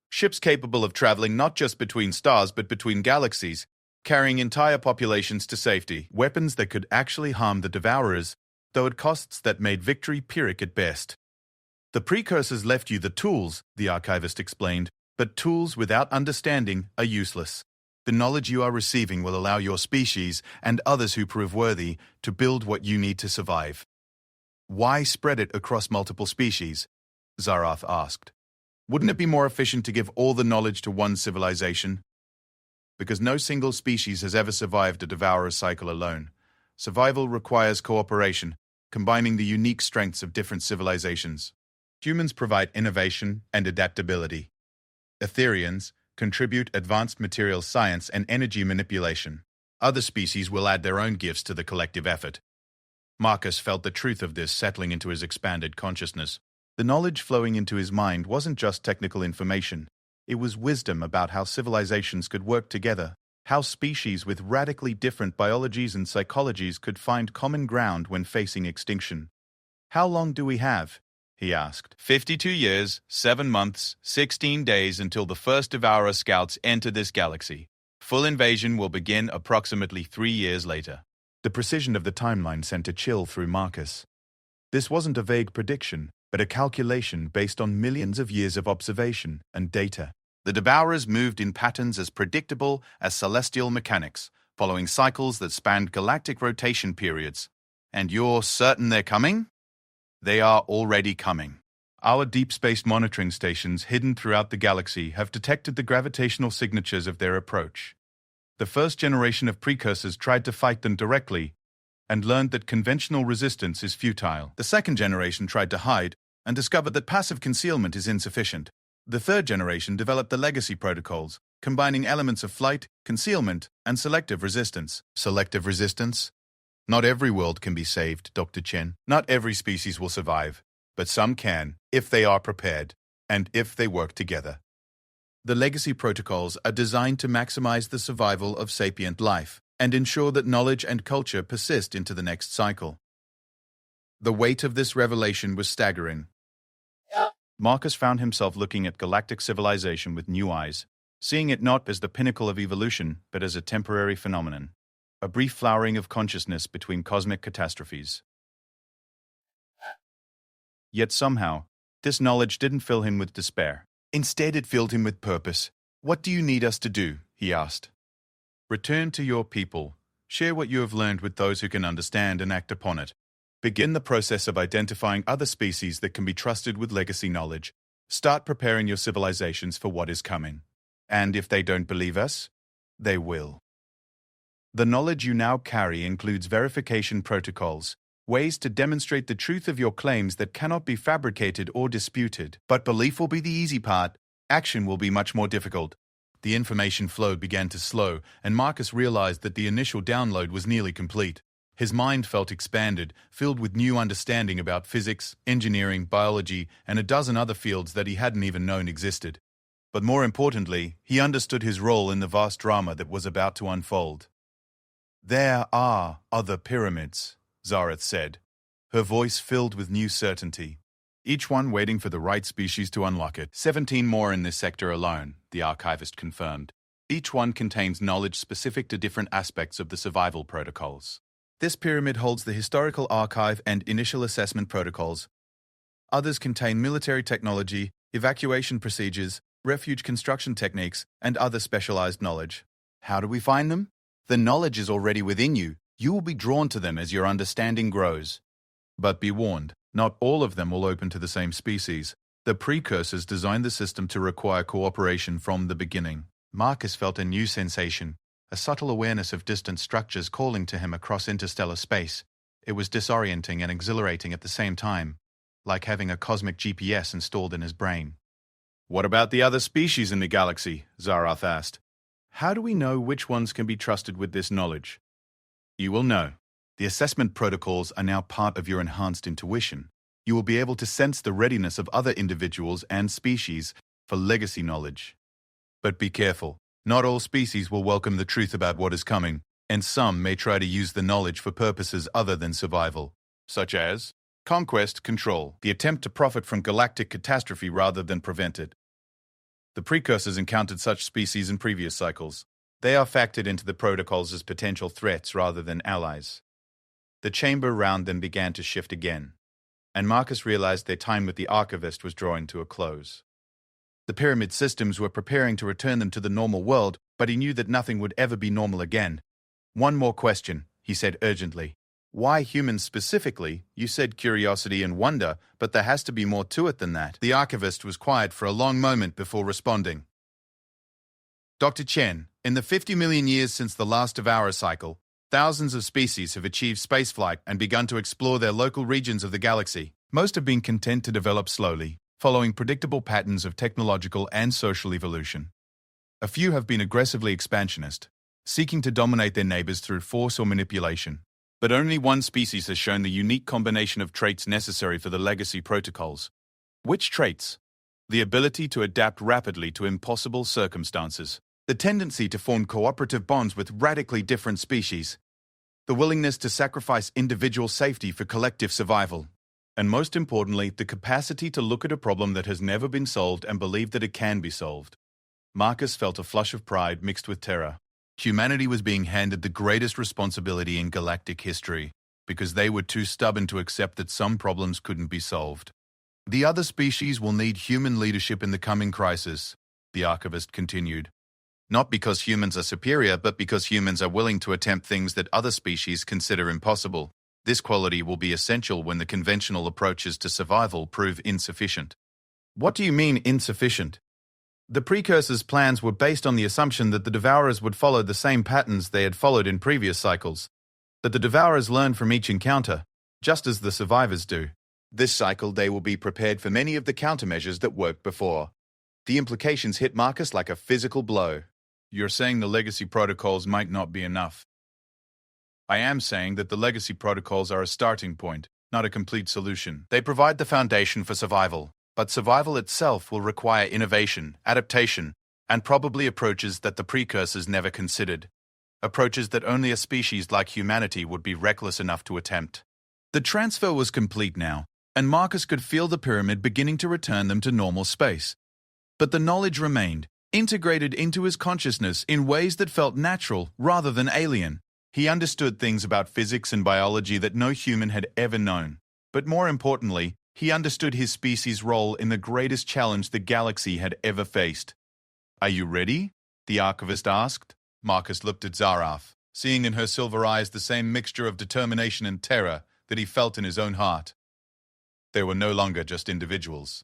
Ships capable of traveling not just between stars but between galaxies, carrying entire populations to safety. Weapons that could actually harm the Devourers, though at costs that made victory Pyrrhic at best. The precursors left you the tools, the archivist explained, but tools without understanding are useless. The knowledge you are receiving will allow your species, and others who prove worthy, to build what you need to survive. Why spread it across multiple species? Zarath asked. Wouldn't it be more efficient to give all the knowledge to one civilization? Because no single species has ever survived a Devourer cycle alone. Survival requires cooperation, combining the unique strengths of different civilizations. Humans provide innovation and adaptability. Etherians contribute advanced material science and energy manipulation. Other species will add their own gifts to the collective effort. Marcus felt the truth of this settling into his expanded consciousness. The knowledge flowing into his mind wasn't just technical information. It was wisdom about how civilizations could work together, how species with radically different biologies and psychologies could find common ground when facing extinction. How long do we have? He asked. 52 years, 7 months, 16 days until the first Devourer scouts enter this galaxy. Full invasion will begin approximately 3 years later. The precision of the timeline sent a chill through Marcus. This wasn't a vague prediction, but a calculation based on millions of years of observation and data. The Devourers moved in patterns as predictable as celestial mechanics, following cycles that spanned galactic rotation periods. And you're certain they're coming? They are already coming. Our deep space monitoring stations hidden throughout the galaxy have detected the gravitational signatures of their approach. The first generation of precursors tried to fight them directly and learned that conventional resistance is futile. The second generation tried to hide and discovered that passive concealment is insufficient. The third generation developed the legacy protocols, combining elements of flight, concealment, and selective resistance. Selective resistance? Not every world can be saved, Dr. Chen. Not every species will survive, but some can, if they are prepared, and if they work together. The legacy protocols are designed to maximize the survival of sapient life and ensure that knowledge and culture persist into the next cycle. The weight of this revelation was staggering. Marcus found himself looking at galactic civilization with new eyes, seeing it not as the pinnacle of evolution, but as a temporary phenomenon, a brief flowering of consciousness between cosmic catastrophes. Yet somehow, this knowledge didn't fill him with despair. Instead, it filled him with purpose. "What do you need us to do?" he asked. "Return to your people. Share what you have learned with those who can understand and act upon it. Begin the process of identifying other species that can be trusted with legacy knowledge. Start preparing your civilizations for what is coming. And if they don't believe us, they will." The knowledge you now carry includes verification protocols, ways to demonstrate the truth of your claims that cannot be fabricated or disputed. But belief will be the easy part. Action will be much more difficult. The information flow began to slow, and Marcus realized that the initial download was nearly complete. His mind felt expanded, filled with new understanding about physics, engineering, biology, and a dozen other fields that he hadn't even known existed. But more importantly, he understood his role in the vast drama that was about to unfold. "There are other pyramids," Zareth said, her voice filled with new certainty. "Each one waiting for the right species to unlock it. 17 more in this sector alone," the archivist confirmed. "Each one contains knowledge specific to different aspects of the survival protocols. This pyramid holds the historical archive and initial assessment protocols. Others contain military technology, evacuation procedures, refuge construction techniques, and other specialized knowledge. How do we find them? The knowledge is already within you. You will be drawn to them as your understanding grows. But be warned, not all of them will open to the same species. The precursors designed the system to require cooperation from the beginning." Marcus felt a new sensation, a subtle awareness of distant structures calling to him across interstellar space. It was disorienting and exhilarating at the same time, like having a cosmic GPS installed in his brain. "What about the other species in the galaxy?" Zarath asked. "How do we know which ones can be trusted with this knowledge?" "You will know. The assessment protocols are now part of your enhanced intuition. You will be able to sense the readiness of other individuals and species for legacy knowledge. But be careful. Not all species will welcome the truth about what is coming, and some may try to use the knowledge for purposes other than survival, such as conquest, control, the attempt to profit from galactic catastrophe rather than prevent it. The precursors encountered such species in previous cycles. They are factored into the protocols as potential threats rather than allies." The chamber around them began to shift again, and Marcus realized their time with the archivist was drawing to a close. The pyramid systems were preparing to return them to the normal world, but he knew that nothing would ever be normal again. "One more question," he said urgently. "Why humans specifically? You said curiosity and wonder, but there has to be more to it than that." The archivist was quiet for a long moment before responding. "Dr. Chen, in the 50 million years since the last Devourer cycle, thousands of species have achieved spaceflight and begun to explore their local regions of the galaxy. Most have been content to develop slowly, following predictable patterns of technological and social evolution. A few have been aggressively expansionist, seeking to dominate their neighbors through force or manipulation. But only one species has shown the unique combination of traits necessary for the legacy protocols. Which traits? The ability to adapt rapidly to impossible circumstances. The tendency to form cooperative bonds with radically different species. The willingness to sacrifice individual safety for collective survival. And most importantly, the capacity to look at a problem that has never been solved and believe that it can be solved." Marcus felt a flush of pride mixed with terror. Humanity was being handed the greatest responsibility in galactic history, because they were too stubborn to accept that some problems couldn't be solved. "The other species will need human leadership in the coming crisis," the archivist continued. "Not because humans are superior, but because humans are willing to attempt things that other species consider impossible. This quality will be essential when the conventional approaches to survival prove insufficient." "What do you mean, insufficient?" "The precursors' plans were based on the assumption that the Devourers would follow the same patterns they had followed in previous cycles. That the Devourers learn from each encounter, just as the survivors do. This cycle they will be prepared for many of the countermeasures that worked before. The implications hit Marcus like a physical blow. You're saying the legacy protocols might not be enough. I am saying that the legacy protocols are a starting point, not a complete solution. They provide the foundation for survival, but survival itself will require innovation, adaptation, and probably approaches that the precursors never considered. Approaches that only a species like humanity would be reckless enough to attempt. The transfer was complete now, and Marcus could feel the pyramid beginning to return them to normal space. But the knowledge remained, integrated into his consciousness in ways that felt natural rather than alien. He understood things about physics and biology that no human had ever known. But more importantly, he understood his species' role in the greatest challenge the galaxy had ever faced. "Are you ready?" the archivist asked. Marcus looked at Zarath, seeing in her silver eyes the same mixture of determination and terror that he felt in his own heart. They were no longer just individuals.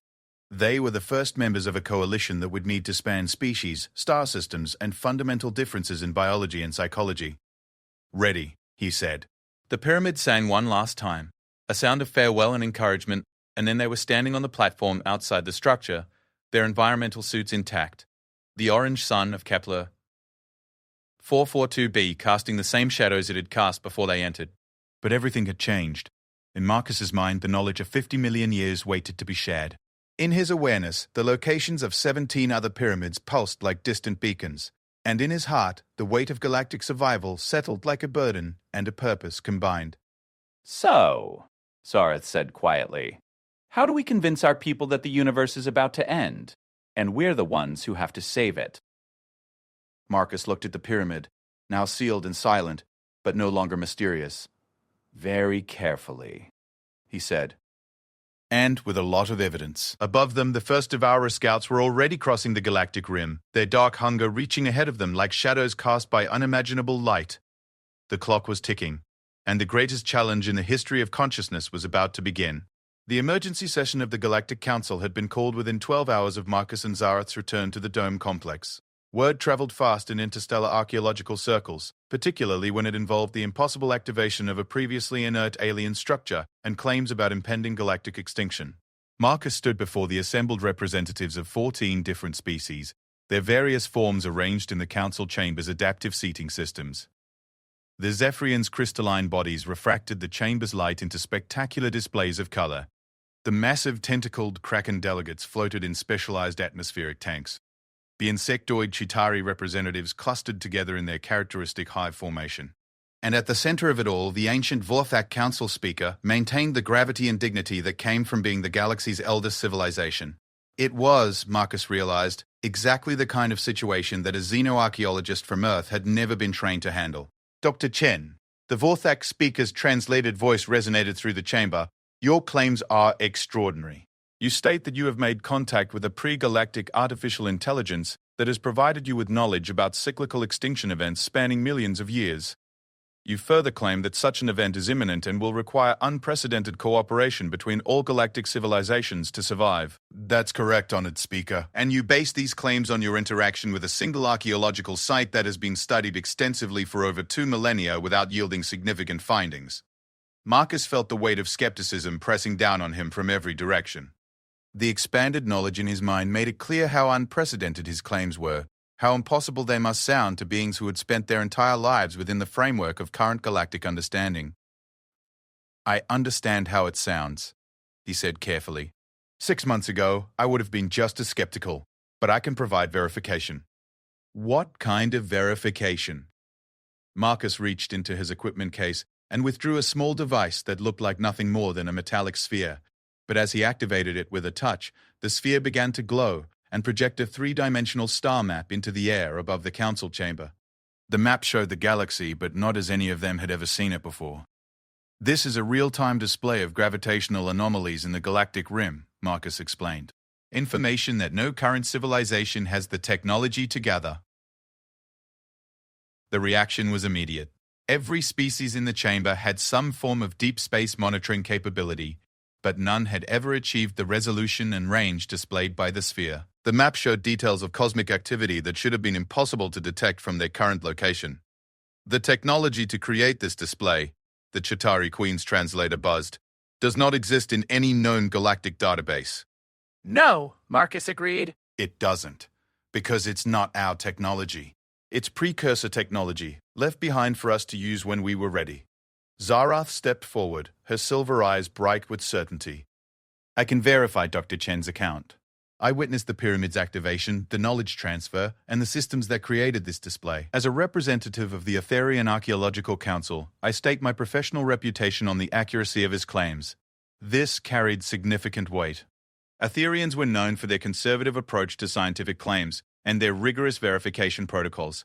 They were the first members of a coalition that would need to span species, star systems, and fundamental differences in biology and psychology. "Ready," he said. The pyramid sang one last time, a sound of farewell and encouragement, and then they were standing on the platform outside the structure, their environmental suits intact. The orange sun of Kepler 442b casting the same shadows it had cast before they entered. But everything had changed. In Marcus's mind, the knowledge of 50 million years waited to be shared. In his awareness, the locations of 17 other pyramids pulsed like distant beacons, and in his heart, the weight of galactic survival settled like a burden and a purpose combined. "So," Zarath said quietly, "how do we convince our people that the universe is about to end, and we're the ones who have to save it?" Marcus looked at the pyramid, now sealed and silent, but no longer mysterious. "Very carefully," he said. And with a lot of evidence. Above them, the first Devourer scouts were already crossing the galactic rim, their dark hunger reaching ahead of them like shadows cast by unimaginable light. The clock was ticking, and the greatest challenge in the history of consciousness was about to begin. The emergency session of the Galactic Council had been called within 12 hours of Marcus and Zarath's return to the Dome complex. Word traveled fast in interstellar archaeological circles, particularly when it involved the impossible activation of a previously inert alien structure and claims about impending galactic extinction. Marcus stood before the assembled representatives of 14 different species, their various forms arranged in the council chamber's adaptive seating systems. The Zephyrians' crystalline bodies refracted the chamber's light into spectacular displays of color. The massive tentacled Kraken delegates floated in specialized atmospheric tanks. The insectoid Chitauri representatives clustered together in their characteristic hive formation. And at the center of it all, the ancient Vorthak council speaker maintained the gravity and dignity that came from being the galaxy's eldest civilization. It was, Marcus realized, exactly the kind of situation that a xenoarchaeologist from Earth had never been trained to handle. "Dr. Chen," the Vorthak speaker's translated voice resonated through the chamber, "your claims are extraordinary. You state that you have made contact with a pre-galactic artificial intelligence that has provided you with knowledge about cyclical extinction events spanning millions of years. You further claim that such an event is imminent and will require unprecedented cooperation between all galactic civilizations to survive." "That's correct, honored speaker. And you base these claims on your interaction with a single archaeological site that has been studied extensively for over 2 millennia without yielding significant findings." Marcus felt the weight of skepticism pressing down on him from every direction. The expanded knowledge in his mind made it clear how unprecedented his claims were, how impossible they must sound to beings who had spent their entire lives within the framework of current galactic understanding. "I understand how it sounds," he said carefully. 6 months ago, I would have been just as skeptical, but I can provide verification." "What kind of verification?" Marcus reached into his equipment case and withdrew a small device that looked like nothing more than a metallic sphere. But as he activated it with a touch, the sphere began to glow and project a 3-dimensional star map into the air above the council chamber. The map showed the galaxy, but not as any of them had ever seen it before. "This is a real-time display of gravitational anomalies in the galactic rim," Marcus explained. "Information that no current civilization has the technology to gather." The reaction was immediate. Every species in the chamber had some form of deep space monitoring capability, but none had ever achieved the resolution and range displayed by the sphere. The map showed details of cosmic activity that should have been impossible to detect from their current location. "The technology to create this display," the Chitauri Queen's translator buzzed, "does not exist in any known galactic database." "No," Marcus agreed. It doesn't, because it's not our technology. It's precursor technology, left behind for us to use when we were ready. Zarath stepped forward, her silver eyes bright with certainty. I can verify Dr. Chen's account. I witnessed the pyramid's activation, the knowledge transfer, and the systems that created this display. As a representative of the Etherian Archaeological Council, I stake my professional reputation on the accuracy of his claims. This carried significant weight. Etherians were known for their conservative approach to scientific claims and their rigorous verification protocols.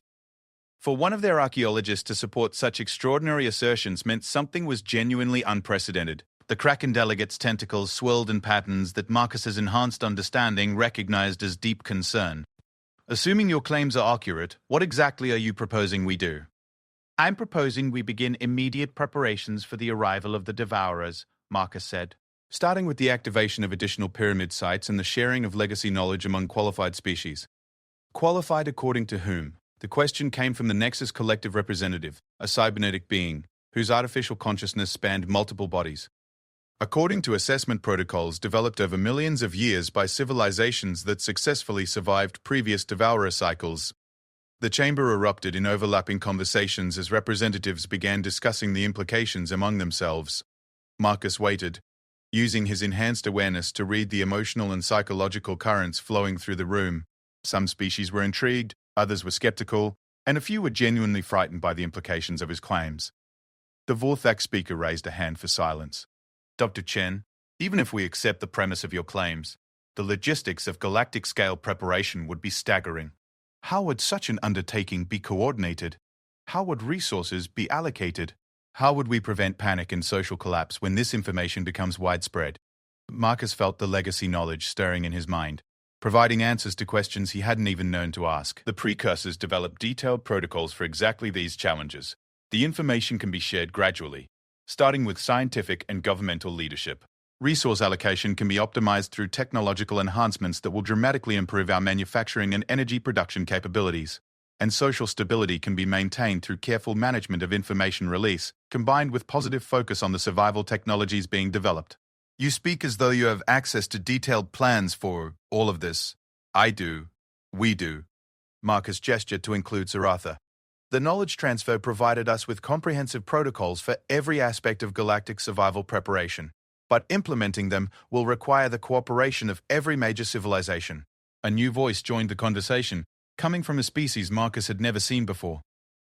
For one of their archaeologists to support such extraordinary assertions meant something was genuinely unprecedented. The Kraken delegate's tentacles swirled in patterns that Marcus's enhanced understanding recognized as deep concern. Assuming your claims are accurate, what exactly are you proposing we do? I'm proposing we begin immediate preparations for the arrival of the Devourers, Marcus said. Starting with the activation of additional pyramid sites and the sharing of legacy knowledge among qualified species. Qualified according to whom? The question came from the Nexus Collective representative, a cybernetic being, whose artificial consciousness spanned multiple bodies. According to assessment protocols developed over millions of years by civilizations that successfully survived previous devourer cycles, the chamber erupted in overlapping conversations as representatives began discussing the implications among themselves. Marcus waited, using his enhanced awareness to read the emotional and psychological currents flowing through the room. Some species were intrigued, others were skeptical, and a few were genuinely frightened by the implications of his claims. The Vorthak speaker raised a hand for silence. Dr. Chen, even if we accept the premise of your claims, the logistics of galactic-scale preparation would be staggering. How would such an undertaking be coordinated? How would resources be allocated? How would we prevent panic and social collapse when this information becomes widespread? Marcus felt the legacy knowledge stirring in his mind, providing answers to questions he hadn't even known to ask. The precursors developed detailed protocols for exactly these challenges. The information can be shared gradually, starting with scientific and governmental leadership. Resource allocation can be optimized through technological enhancements that will dramatically improve our manufacturing and energy production capabilities. And social stability can be maintained through careful management of information release, combined with positive focus on the survival technologies being developed. You speak as though you have access to detailed plans for all of this. I do. We do. Marcus gestured to include Saratha. The knowledge transfer provided us with comprehensive protocols for every aspect of galactic survival preparation, but implementing them will require the cooperation of every major civilization. A new voice joined the conversation, coming from a species Marcus had never seen before.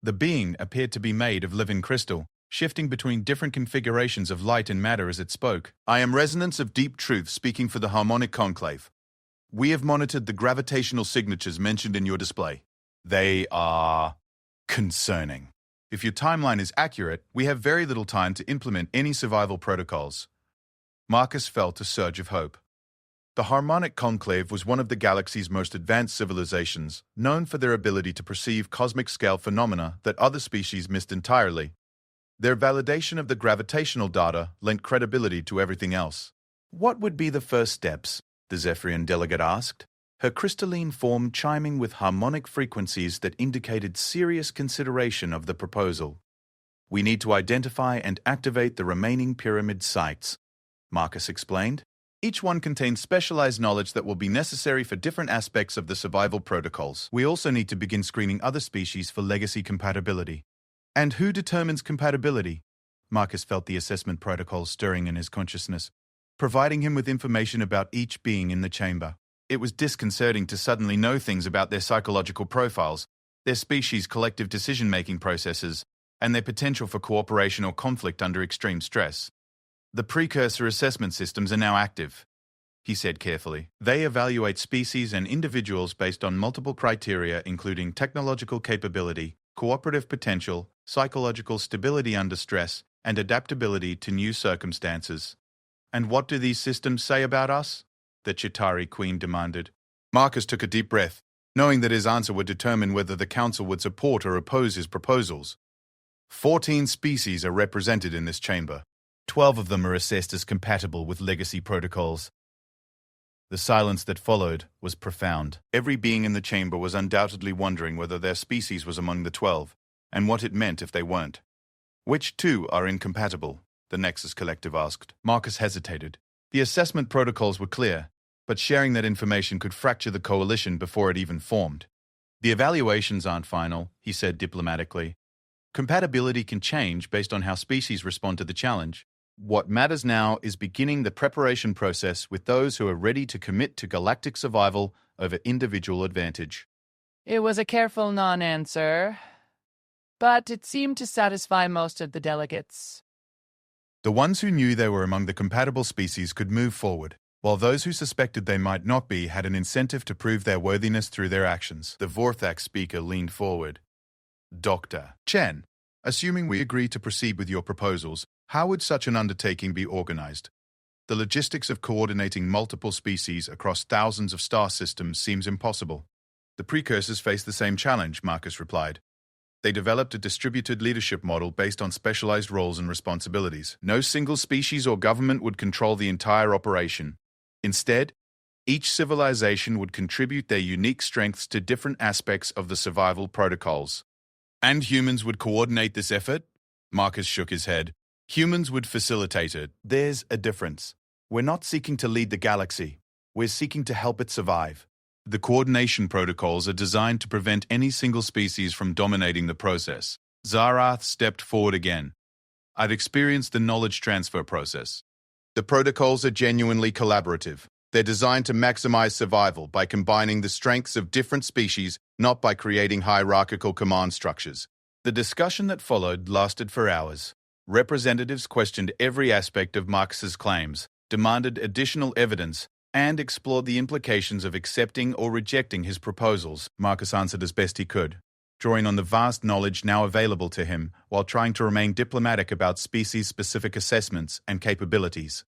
The being appeared to be made of living crystal, shifting between different configurations of light and matter as it spoke. I am Resonance of Deep Truth speaking for the Harmonic Conclave. We have monitored the gravitational signatures mentioned in your display. They are concerning. If your timeline is accurate, we have very little time to implement any survival protocols. Marcus felt a surge of hope. The Harmonic Conclave was one of the galaxy's most advanced civilizations, known for their ability to perceive cosmic-scale phenomena that other species missed entirely. Their validation of the gravitational data lent credibility to everything else. What would be the first steps? The Zephyrian delegate asked, her crystalline form chiming with harmonic frequencies that indicated serious consideration of the proposal. We need to identify and activate the remaining pyramid sites, Marcus explained. Each one contains specialized knowledge that will be necessary for different aspects of the survival protocols. We also need to begin screening other species for legacy compatibility. And who determines compatibility? Marcus felt the assessment protocols stirring in his consciousness, providing him with information about each being in the chamber. It was disconcerting to suddenly know things about their psychological profiles, their species' collective decision-making processes, and their potential for cooperation or conflict under extreme stress. The precursor assessment systems are now active, he said carefully. They evaluate species and individuals based on multiple criteria including technological capability, cooperative potential, psychological stability under stress, and adaptability to new circumstances. And what do these systems say about us? The Chitauri Queen demanded. Marcus took a deep breath, knowing that his answer would determine whether the Council would support or oppose his proposals. 14 species are represented in this chamber. 12 of them are assessed as compatible with legacy protocols. The silence that followed was profound. Every being in the chamber was undoubtedly wondering whether their species was among the 12, and what it meant if they weren't. Which two are incompatible? The Nexus Collective asked. Marcus hesitated. The assessment protocols were clear. but sharing that information could fracture the coalition before it even formed. The evaluations aren't final, he said diplomatically. Compatibility can change based on how species respond to the challenge. What matters now is beginning the preparation process with those who are ready to commit to galactic survival over individual advantage. It was a careful non-answer, but it seemed to satisfy most of the delegates. The ones who knew they were among the compatible species could move forward, while those who suspected they might not be had an incentive to prove their worthiness through their actions. The Vorthak speaker leaned forward. Dr. Chen, assuming we agree to proceed with your proposals, how would such an undertaking be organized? The logistics of coordinating multiple species across thousands of star systems seems impossible. The precursors face the same challenge, Marcus replied. They developed a distributed leadership model based on specialized roles and responsibilities. No single species or government would control the entire operation. Instead, each civilization would contribute their unique strengths to different aspects of the survival protocols. And humans would coordinate this effort? Marcus shook his head. Humans would facilitate it. There's a difference. We're not seeking to lead the galaxy. We're seeking to help it survive. The coordination protocols are designed to prevent any single species from dominating the process. Zarath stepped forward again. I've experienced the knowledge transfer process. The protocols are genuinely collaborative. They're designed to maximize survival by combining the strengths of different species, not by creating hierarchical command structures. The discussion that followed lasted for hours. Representatives questioned every aspect of Marcus's claims, demanded additional evidence, and explored the implications of accepting or rejecting his proposals. Marcus answered as best he could, drawing on the vast knowledge now available to him while trying to remain diplomatic about species-specific assessments and capabilities.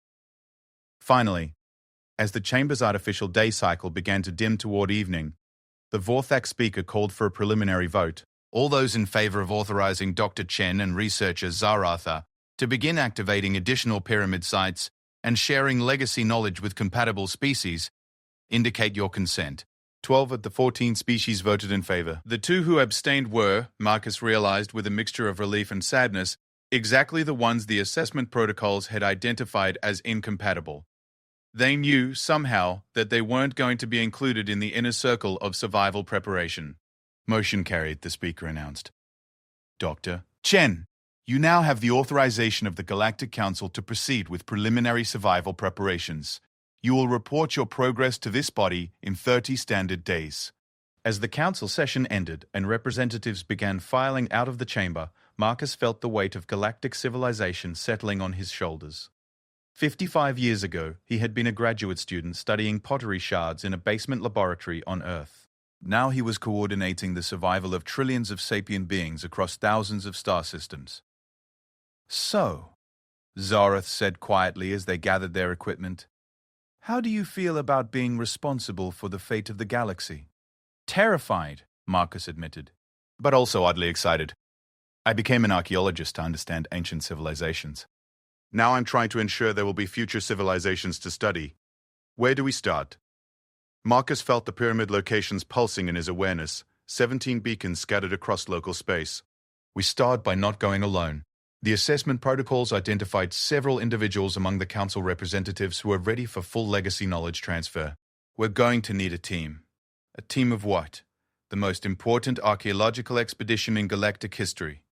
Finally, as the Chamber's artificial day cycle began to dim toward evening, the Vorthak speaker called for a preliminary vote. All those in favor of authorizing Dr. Chen and researcher Zaratha to begin activating additional pyramid sites and sharing legacy knowledge with compatible species, indicate your consent. 12 of the 14 species voted in favor. The two who abstained were, Marcus realized with a mixture of relief and sadness, exactly the ones the assessment protocols had identified as incompatible. They knew, somehow, that they weren't going to be included in the inner circle of survival preparation. Motion carried, the speaker announced. Dr. Chen, you now have the authorization of the Galactic Council to proceed with preliminary survival preparations. You will report your progress to this body in 30 standard days. As the council session ended and representatives began filing out of the chamber, Marcus felt the weight of galactic civilization settling on his shoulders. 55 years ago, he had been a graduate student studying pottery shards in a basement laboratory on Earth. Now he was coordinating the survival of trillions of sapient beings across thousands of star systems. So, Zarath said quietly as they gathered their equipment, how do you feel about being responsible for the fate of the galaxy? Terrified, Marcus admitted, but also oddly excited. I became an archaeologist to understand ancient civilizations. Now I'm trying to ensure there will be future civilizations to study. Where do we start? Marcus felt the pyramid locations pulsing in his awareness, 17 beacons scattered across local space. We start by not going alone. The assessment protocols identified several individuals among the council representatives who are ready for full legacy knowledge transfer. We're going to need a team. A team of what? The most important archaeological expedition in galactic history.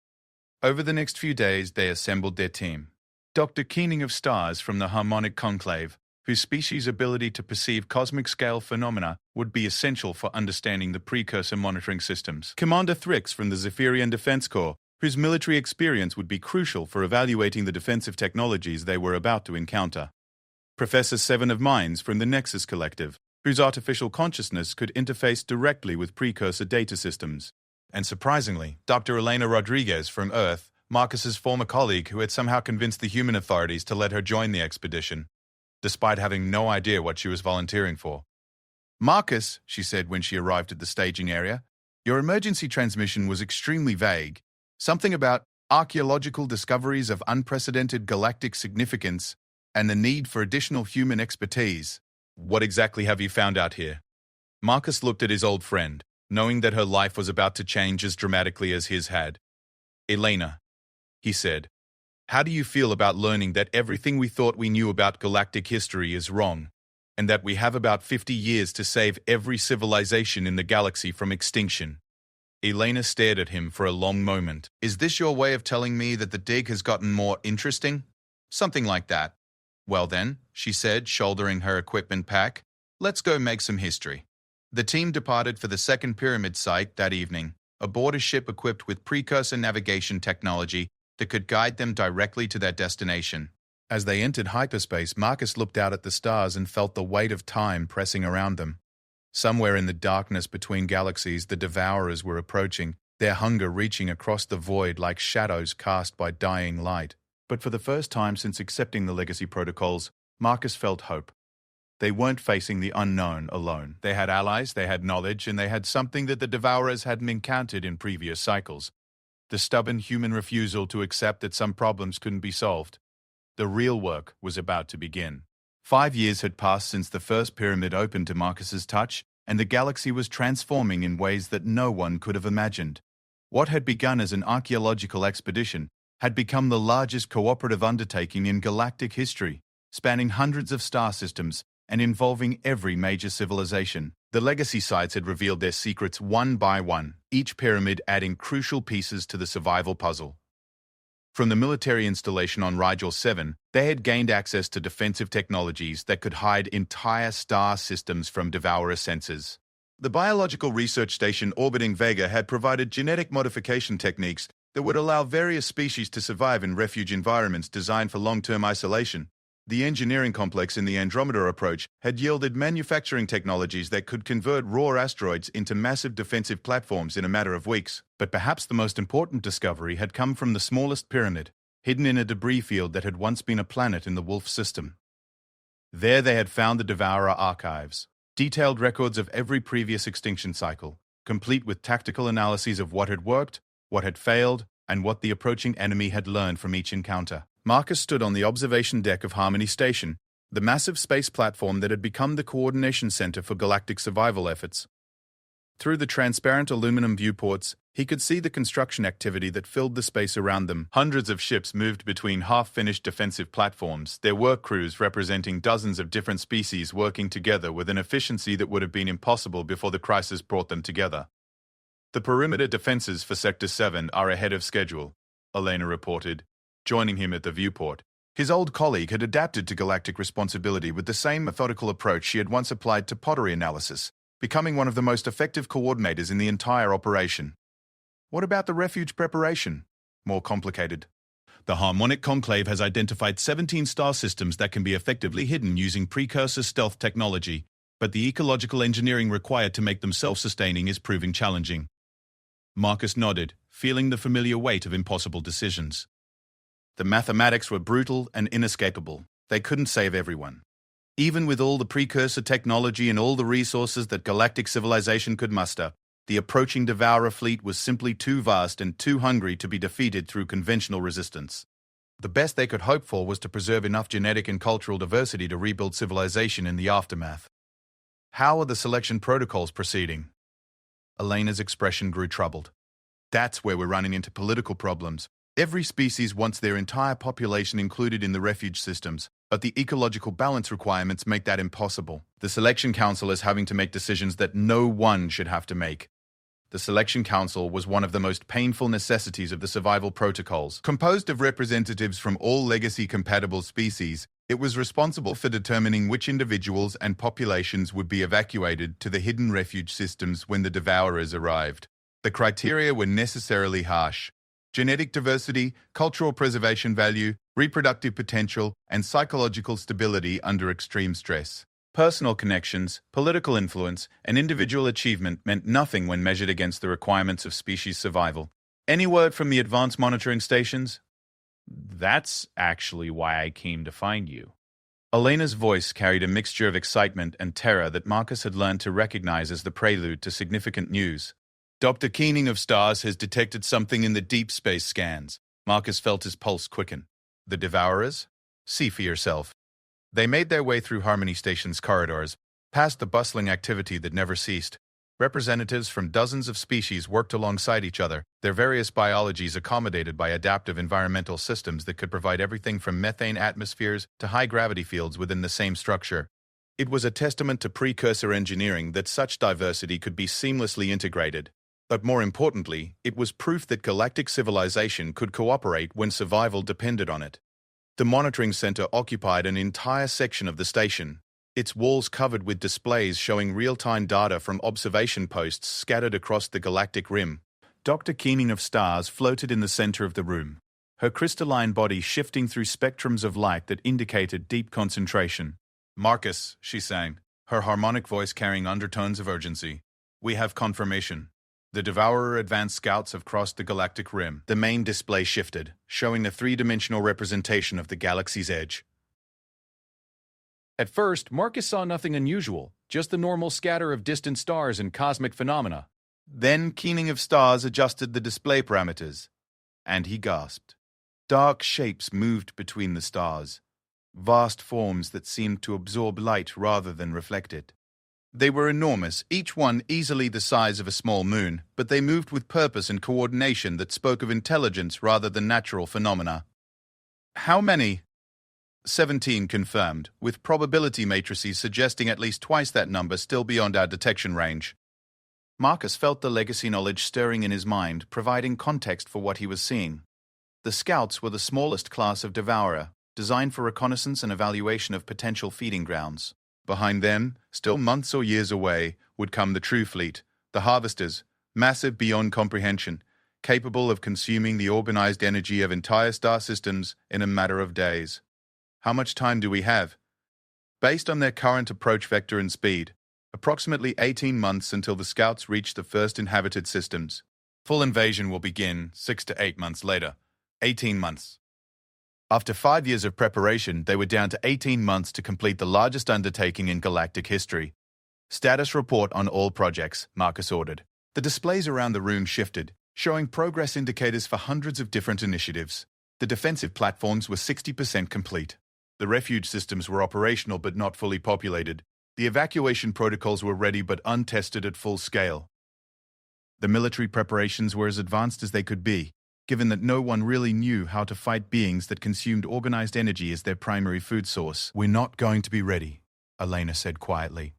Over the next few days, they assembled their team. Dr. Keening of Stars from the Harmonic Conclave, whose species' ability to perceive cosmic-scale phenomena would be essential for understanding the precursor monitoring systems. Commander Thrix from the Zephyrian Defense Corps, whose military experience would be crucial for evaluating the defensive technologies they were about to encounter. Professor Seven of Minds from the Nexus Collective, whose artificial consciousness could interface directly with precursor data systems. And surprisingly, Dr. Elena Rodriguez from Earth, Marcus's former colleague who had somehow convinced the human authorities to let her join the expedition, despite having no idea what she was volunteering for. Marcus, she said when she arrived at the staging area, your emergency transmission was extremely vague. Something about archaeological discoveries of unprecedented galactic significance and the need for additional human expertise. What exactly have you found out here? Marcus looked at his old friend, knowing that her life was about to change as dramatically as his had. Elena, he said, how do you feel about learning that everything we thought we knew about galactic history is wrong? and that we have about 50 years to save every civilization in the galaxy from extinction. Elena stared at him for a long moment. Is this your way of telling me that the dig has gotten more interesting? Something like that. Well then, she said, shouldering her equipment pack, let's go make some history. The team departed for the second pyramid site that evening, aboard a ship equipped with precursor navigation technology that could guide them directly to their destination. As they entered hyperspace, Marcus looked out at the stars and felt the weight of time pressing around them. Somewhere in the darkness between galaxies, the Devourers were approaching, their hunger reaching across the void like shadows cast by dying light. But for the first time since accepting the legacy protocols, Marcus felt hope. They weren't facing the unknown alone. They had allies, they had knowledge, and they had something that the Devourers hadn't encountered in previous cycles. The stubborn human refusal to accept that some problems couldn't be solved. The real work was about to begin. 5 years had passed since the first pyramid opened to Marcus's touch, and the galaxy was transforming in ways that no one could have imagined. What had begun as an archaeological expedition had become the largest cooperative undertaking in galactic history, spanning hundreds of star systems and involving every major civilization. The legacy sites had revealed their secrets one by one, each pyramid adding crucial pieces to the survival puzzle. From the military installation on Rigel 7, they had gained access to defensive technologies that could hide entire star systems from Devourer sensors. The biological research station orbiting Vega had provided genetic modification techniques that would allow various species to survive in refuge environments designed for long-term isolation. The engineering complex in the Andromeda approach had yielded manufacturing technologies that could convert raw asteroids into massive defensive platforms in a matter of weeks. But perhaps the most important discovery had come from the smallest pyramid, hidden in a debris field that had once been a planet in the Wolf system. There they had found the Devourer archives, detailed records of every previous extinction cycle, complete with tactical analyses of what had worked, what had failed, and what the approaching enemy had learned from each encounter. Marcus stood on the observation deck of Harmony Station, the massive space platform that had become the coordination center for galactic survival efforts. Through the transparent aluminum viewports, he could see the construction activity that filled the space around them. Hundreds of ships moved between half-finished defensive platforms, their work crews representing dozens of different species working together with an efficiency that would have been impossible before the crisis brought them together. The perimeter defenses for Sector 7 are ahead of schedule, Elena reported, joining him at the viewport. His old colleague had adapted to galactic responsibility with the same methodical approach she had once applied to pottery analysis, becoming one of the most effective coordinators in the entire operation. What about the refuge preparation? More complicated. The Harmonic Conclave has identified 17 star systems that can be effectively hidden using precursor stealth technology, but the ecological engineering required to make them self-sustaining is proving challenging. Marcus nodded, feeling the familiar weight of impossible decisions. The mathematics were brutal and inescapable. They couldn't save everyone. Even with all the precursor technology and all the resources that galactic civilization could muster, the approaching Devourer fleet was simply too vast and too hungry to be defeated through conventional resistance. The best they could hope for was to preserve enough genetic and cultural diversity to rebuild civilization in the aftermath. How are the selection protocols proceeding? Elena's expression grew troubled. That's where we're running into political problems. Every species wants their entire population included in the refuge systems, but the ecological balance requirements make that impossible. The Selection Council is having to make decisions that no one should have to make. The Selection Council was one of the most painful necessities of the survival protocols. Composed of representatives from all legacy-compatible species, it was responsible for determining which individuals and populations would be evacuated to the hidden refuge systems when the Devourers arrived. The criteria were necessarily harsh. Genetic diversity, cultural preservation value, reproductive potential, and psychological stability under extreme stress. Personal connections, political influence, and individual achievement meant nothing when measured against the requirements of species survival. Any word from the advanced monitoring stations? That's actually why I came to find you. Elena's voice carried a mixture of excitement and terror that Marcus had learned to recognize as the prelude to significant news. Dr. Keening of STARS has detected something in the deep space scans. Marcus felt his pulse quicken. The Devourers? See for yourself. They made their way through Harmony Station's corridors, past the bustling activity that never ceased. Representatives from dozens of species worked alongside each other, their various biologies accommodated by adaptive environmental systems that could provide everything from methane atmospheres to high-gravity fields within the same structure. It was a testament to precursor engineering that such diversity could be seamlessly integrated. But more importantly, it was proof that galactic civilization could cooperate when survival depended on it. The monitoring center occupied an entire section of the station, its walls covered with displays showing real-time data from observation posts scattered across the galactic rim. Dr. Keening of Stars floated in the center of the room, her crystalline body shifting through spectrums of light that indicated deep concentration. "Marcus," she sang, her harmonic voice carrying undertones of urgency. "We have confirmation. The Devourer advanced scouts have crossed the galactic rim." The main display shifted, showing a three-dimensional representation of the galaxy's edge. At first, Marcus saw nothing unusual, just the normal scatter of distant stars and cosmic phenomena. Then Keening of Stars adjusted the display parameters, and he gasped. Dark shapes moved between the stars, vast forms that seemed to absorb light rather than reflect it. They were enormous, each one easily the size of a small moon, but they moved with purpose and coordination that spoke of intelligence rather than natural phenomena. "How many?" 17 confirmed, with probability matrices suggesting at least twice that number still beyond our detection range. Marcus felt the legacy knowledge stirring in his mind, providing context for what he was seeing. The scouts were the smallest class of Devourer, designed for reconnaissance and evaluation of potential feeding grounds. Behind them, still months or years away, would come the true fleet, the Harvesters, massive beyond comprehension, capable of consuming the organized energy of entire star systems in a matter of days. How much time do we have? Based on their current approach vector and speed, approximately 18 months until the scouts reach the first inhabited systems. Full invasion will begin 6 to 8 months later. 18 months. After 5 years of preparation, they were down to 18 months to complete the largest undertaking in galactic history. "Status report on all projects," Marcus ordered. The displays around the room shifted, showing progress indicators for hundreds of different initiatives. The defensive platforms were 60% complete. The refuge systems were operational but not fully populated. The evacuation protocols were ready but untested at full scale. The military preparations were as advanced as they could be, given that no one really knew how to fight beings that consumed organized energy as their primary food source. "We're not going to be ready," Elena said quietly.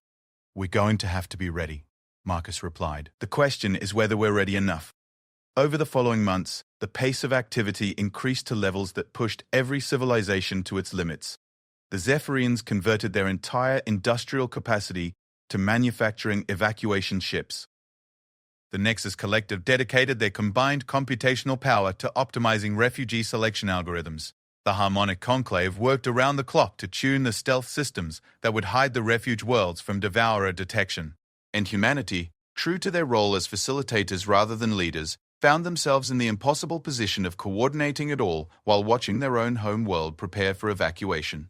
"We're going to have to be ready," Marcus replied. "The question is whether we're ready enough." Over the following months, the pace of activity increased to levels that pushed every civilization to its limits. The Zephyrians converted their entire industrial capacity to manufacturing evacuation ships. The Nexus Collective dedicated their combined computational power to optimizing refugee selection algorithms. The Harmonic Conclave worked around the clock to tune the stealth systems that would hide the refuge worlds from Devourer detection. And humanity, true to their role as facilitators rather than leaders, found themselves in the impossible position of coordinating it all while watching their own home world prepare for evacuation.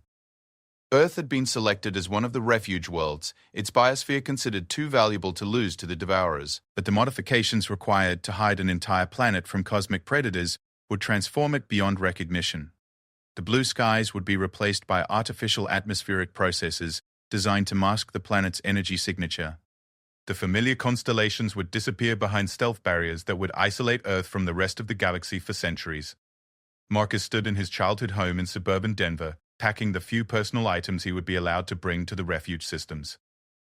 Earth had been selected as one of the refuge worlds, its biosphere considered too valuable to lose to the Devourers, but the modifications required to hide an entire planet from cosmic predators would transform it beyond recognition. The blue skies would be replaced by artificial atmospheric processes designed to mask the planet's energy signature. The familiar constellations would disappear behind stealth barriers that would isolate Earth from the rest of the galaxy for centuries. Marcus stood in his childhood home in suburban Denver, packing the few personal items he would be allowed to bring to the refuge systems.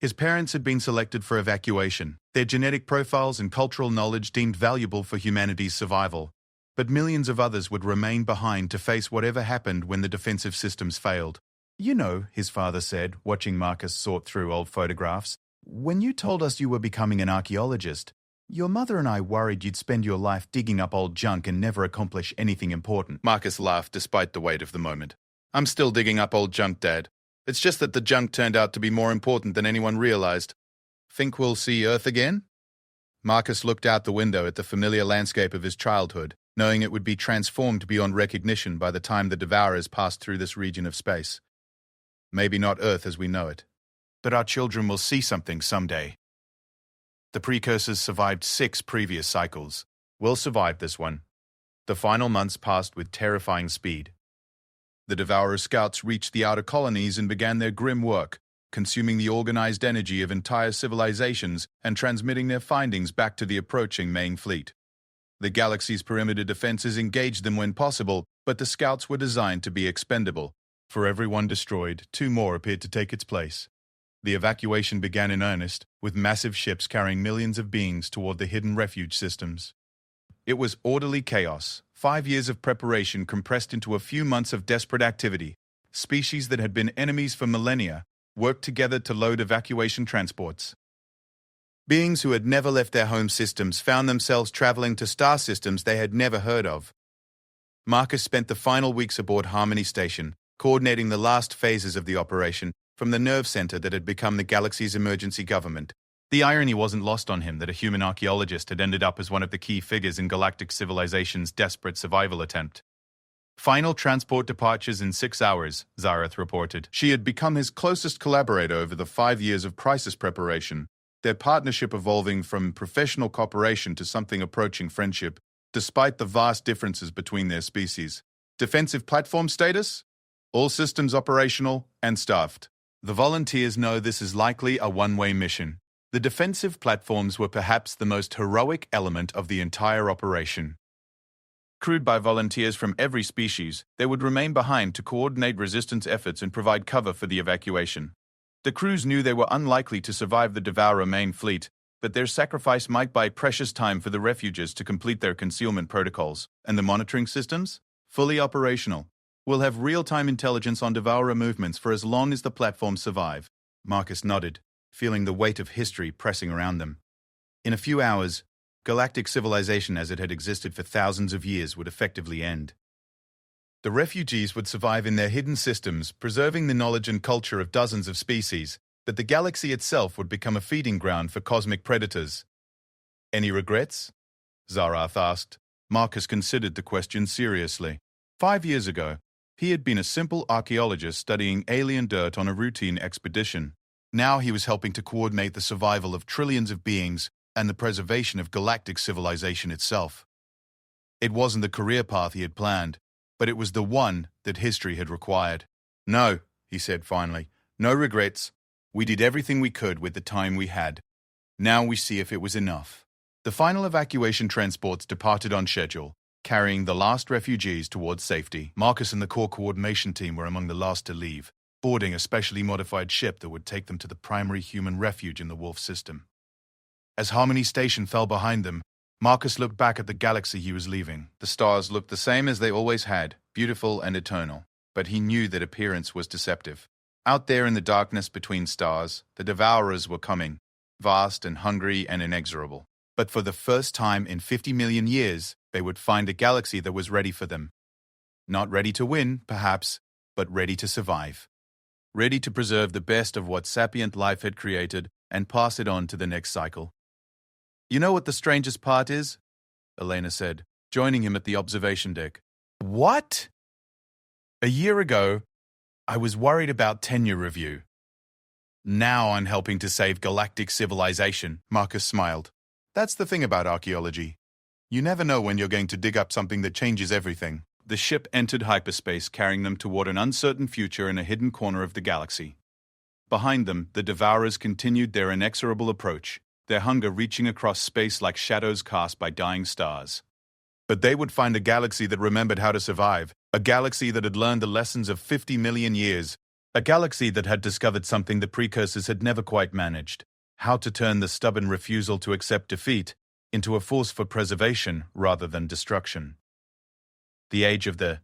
His parents had been selected for evacuation, their genetic profiles and cultural knowledge deemed valuable for humanity's survival. But millions of others would remain behind to face whatever happened when the defensive systems failed. "You know," his father said, watching Marcus sort through old photographs, "when you told us you were becoming an archaeologist, your mother and I worried you'd spend your life digging up old junk and never accomplish anything important." Marcus laughed despite the weight of the moment. "I'm still digging up old junk, Dad. It's just that the junk turned out to be more important than anyone realized. Think we'll see Earth again?" Marcus looked out the window at the familiar landscape of his childhood, knowing it would be transformed beyond recognition by the time the Devourers passed through this region of space. "Maybe not Earth as we know it, but our children will see something someday. The precursors survived 6 previous cycles. We'll survive this one." The final months passed with terrifying speed. The Devourer scouts reached the outer colonies and began their grim work, consuming the organized energy of entire civilizations and transmitting their findings back to the approaching main fleet. The galaxy's perimeter defenses engaged them when possible, but the scouts were designed to be expendable. For every one destroyed, 2 more appeared to take its place. The evacuation began in earnest, with massive ships carrying millions of beings toward the hidden refuge systems. It was orderly chaos, 5 years of preparation compressed into a few months of desperate activity. Species that had been enemies for millennia worked together to load evacuation transports. Beings who had never left their home systems found themselves traveling to star systems they had never heard of. Marcus spent the final weeks aboard Harmony Station, coordinating the last phases of the operation from the nerve center that had become the galaxy's emergency government. The irony wasn't lost on him that a human archaeologist had ended up as one of the key figures in galactic civilization's desperate survival attempt. Final transport departures in 6 hours, Zareth reported. She had become his closest collaborator over the 5 years of crisis preparation, their partnership evolving from professional cooperation to something approaching friendship, despite the vast differences between their species. Defensive platform status? All systems operational and staffed. The volunteers know this is likely a one-way mission. The defensive platforms were perhaps the most heroic element of the entire operation. Crewed by volunteers from every species, they would remain behind to coordinate resistance efforts and provide cover for the evacuation. The crews knew they were unlikely to survive the Devourer main fleet, but their sacrifice might buy precious time for the refugees to complete their concealment protocols. And the monitoring systems? Fully operational. We'll have real-time intelligence on Devourer movements for as long as the platforms survive. Marcus nodded, feeling the weight of history pressing around them. In a few hours, galactic civilization as it had existed for thousands of years would effectively end. The refugees would survive in their hidden systems, preserving the knowledge and culture of dozens of species, but the galaxy itself would become a feeding ground for cosmic predators. Any regrets? Zareth asked. Marcus considered the question seriously. 5 years ago, he had been a simple archaeologist studying alien dirt on a routine expedition. Now he was helping to coordinate the survival of trillions of beings and the preservation of galactic civilization itself. It wasn't the career path he had planned, but it was the one that history had required. No, he said finally, no regrets. We did everything we could with the time we had. Now we see if it was enough. The final evacuation transports departed on schedule, carrying the last refugees towards safety. Marcus and the core coordination team were among the last to leave, boarding a specially modified ship that would take them to the primary human refuge in the Wolf system. As Harmony Station fell behind them, Marcus looked back at the galaxy he was leaving. The stars looked the same as they always had, beautiful and eternal, but he knew that appearance was deceptive. Out there in the darkness between stars, the Devourers were coming, vast and hungry and inexorable. But for the first time in 50 million years, they would find a galaxy that was ready for them. Not ready to win, perhaps, but ready to survive. Ready to preserve the best of what sapient life had created and pass it on to the next cycle. You know what the strangest part is? Elena said, joining him at the observation deck. What? A year ago, I was worried about tenure review. Now I'm helping to save galactic civilization, Marcus smiled. That's the thing about archaeology. You never know when you're going to dig up something that changes everything. The ship entered hyperspace, carrying them toward an uncertain future in a hidden corner of the galaxy. Behind them, the Devourers continued their inexorable approach, their hunger reaching across space like shadows cast by dying stars. But they would find a galaxy that remembered how to survive, a galaxy that had learned the lessons of 50 million years, a galaxy that had discovered something the precursors had never quite managed, how to turn the stubborn refusal to accept defeat into a force for preservation rather than destruction. The age of the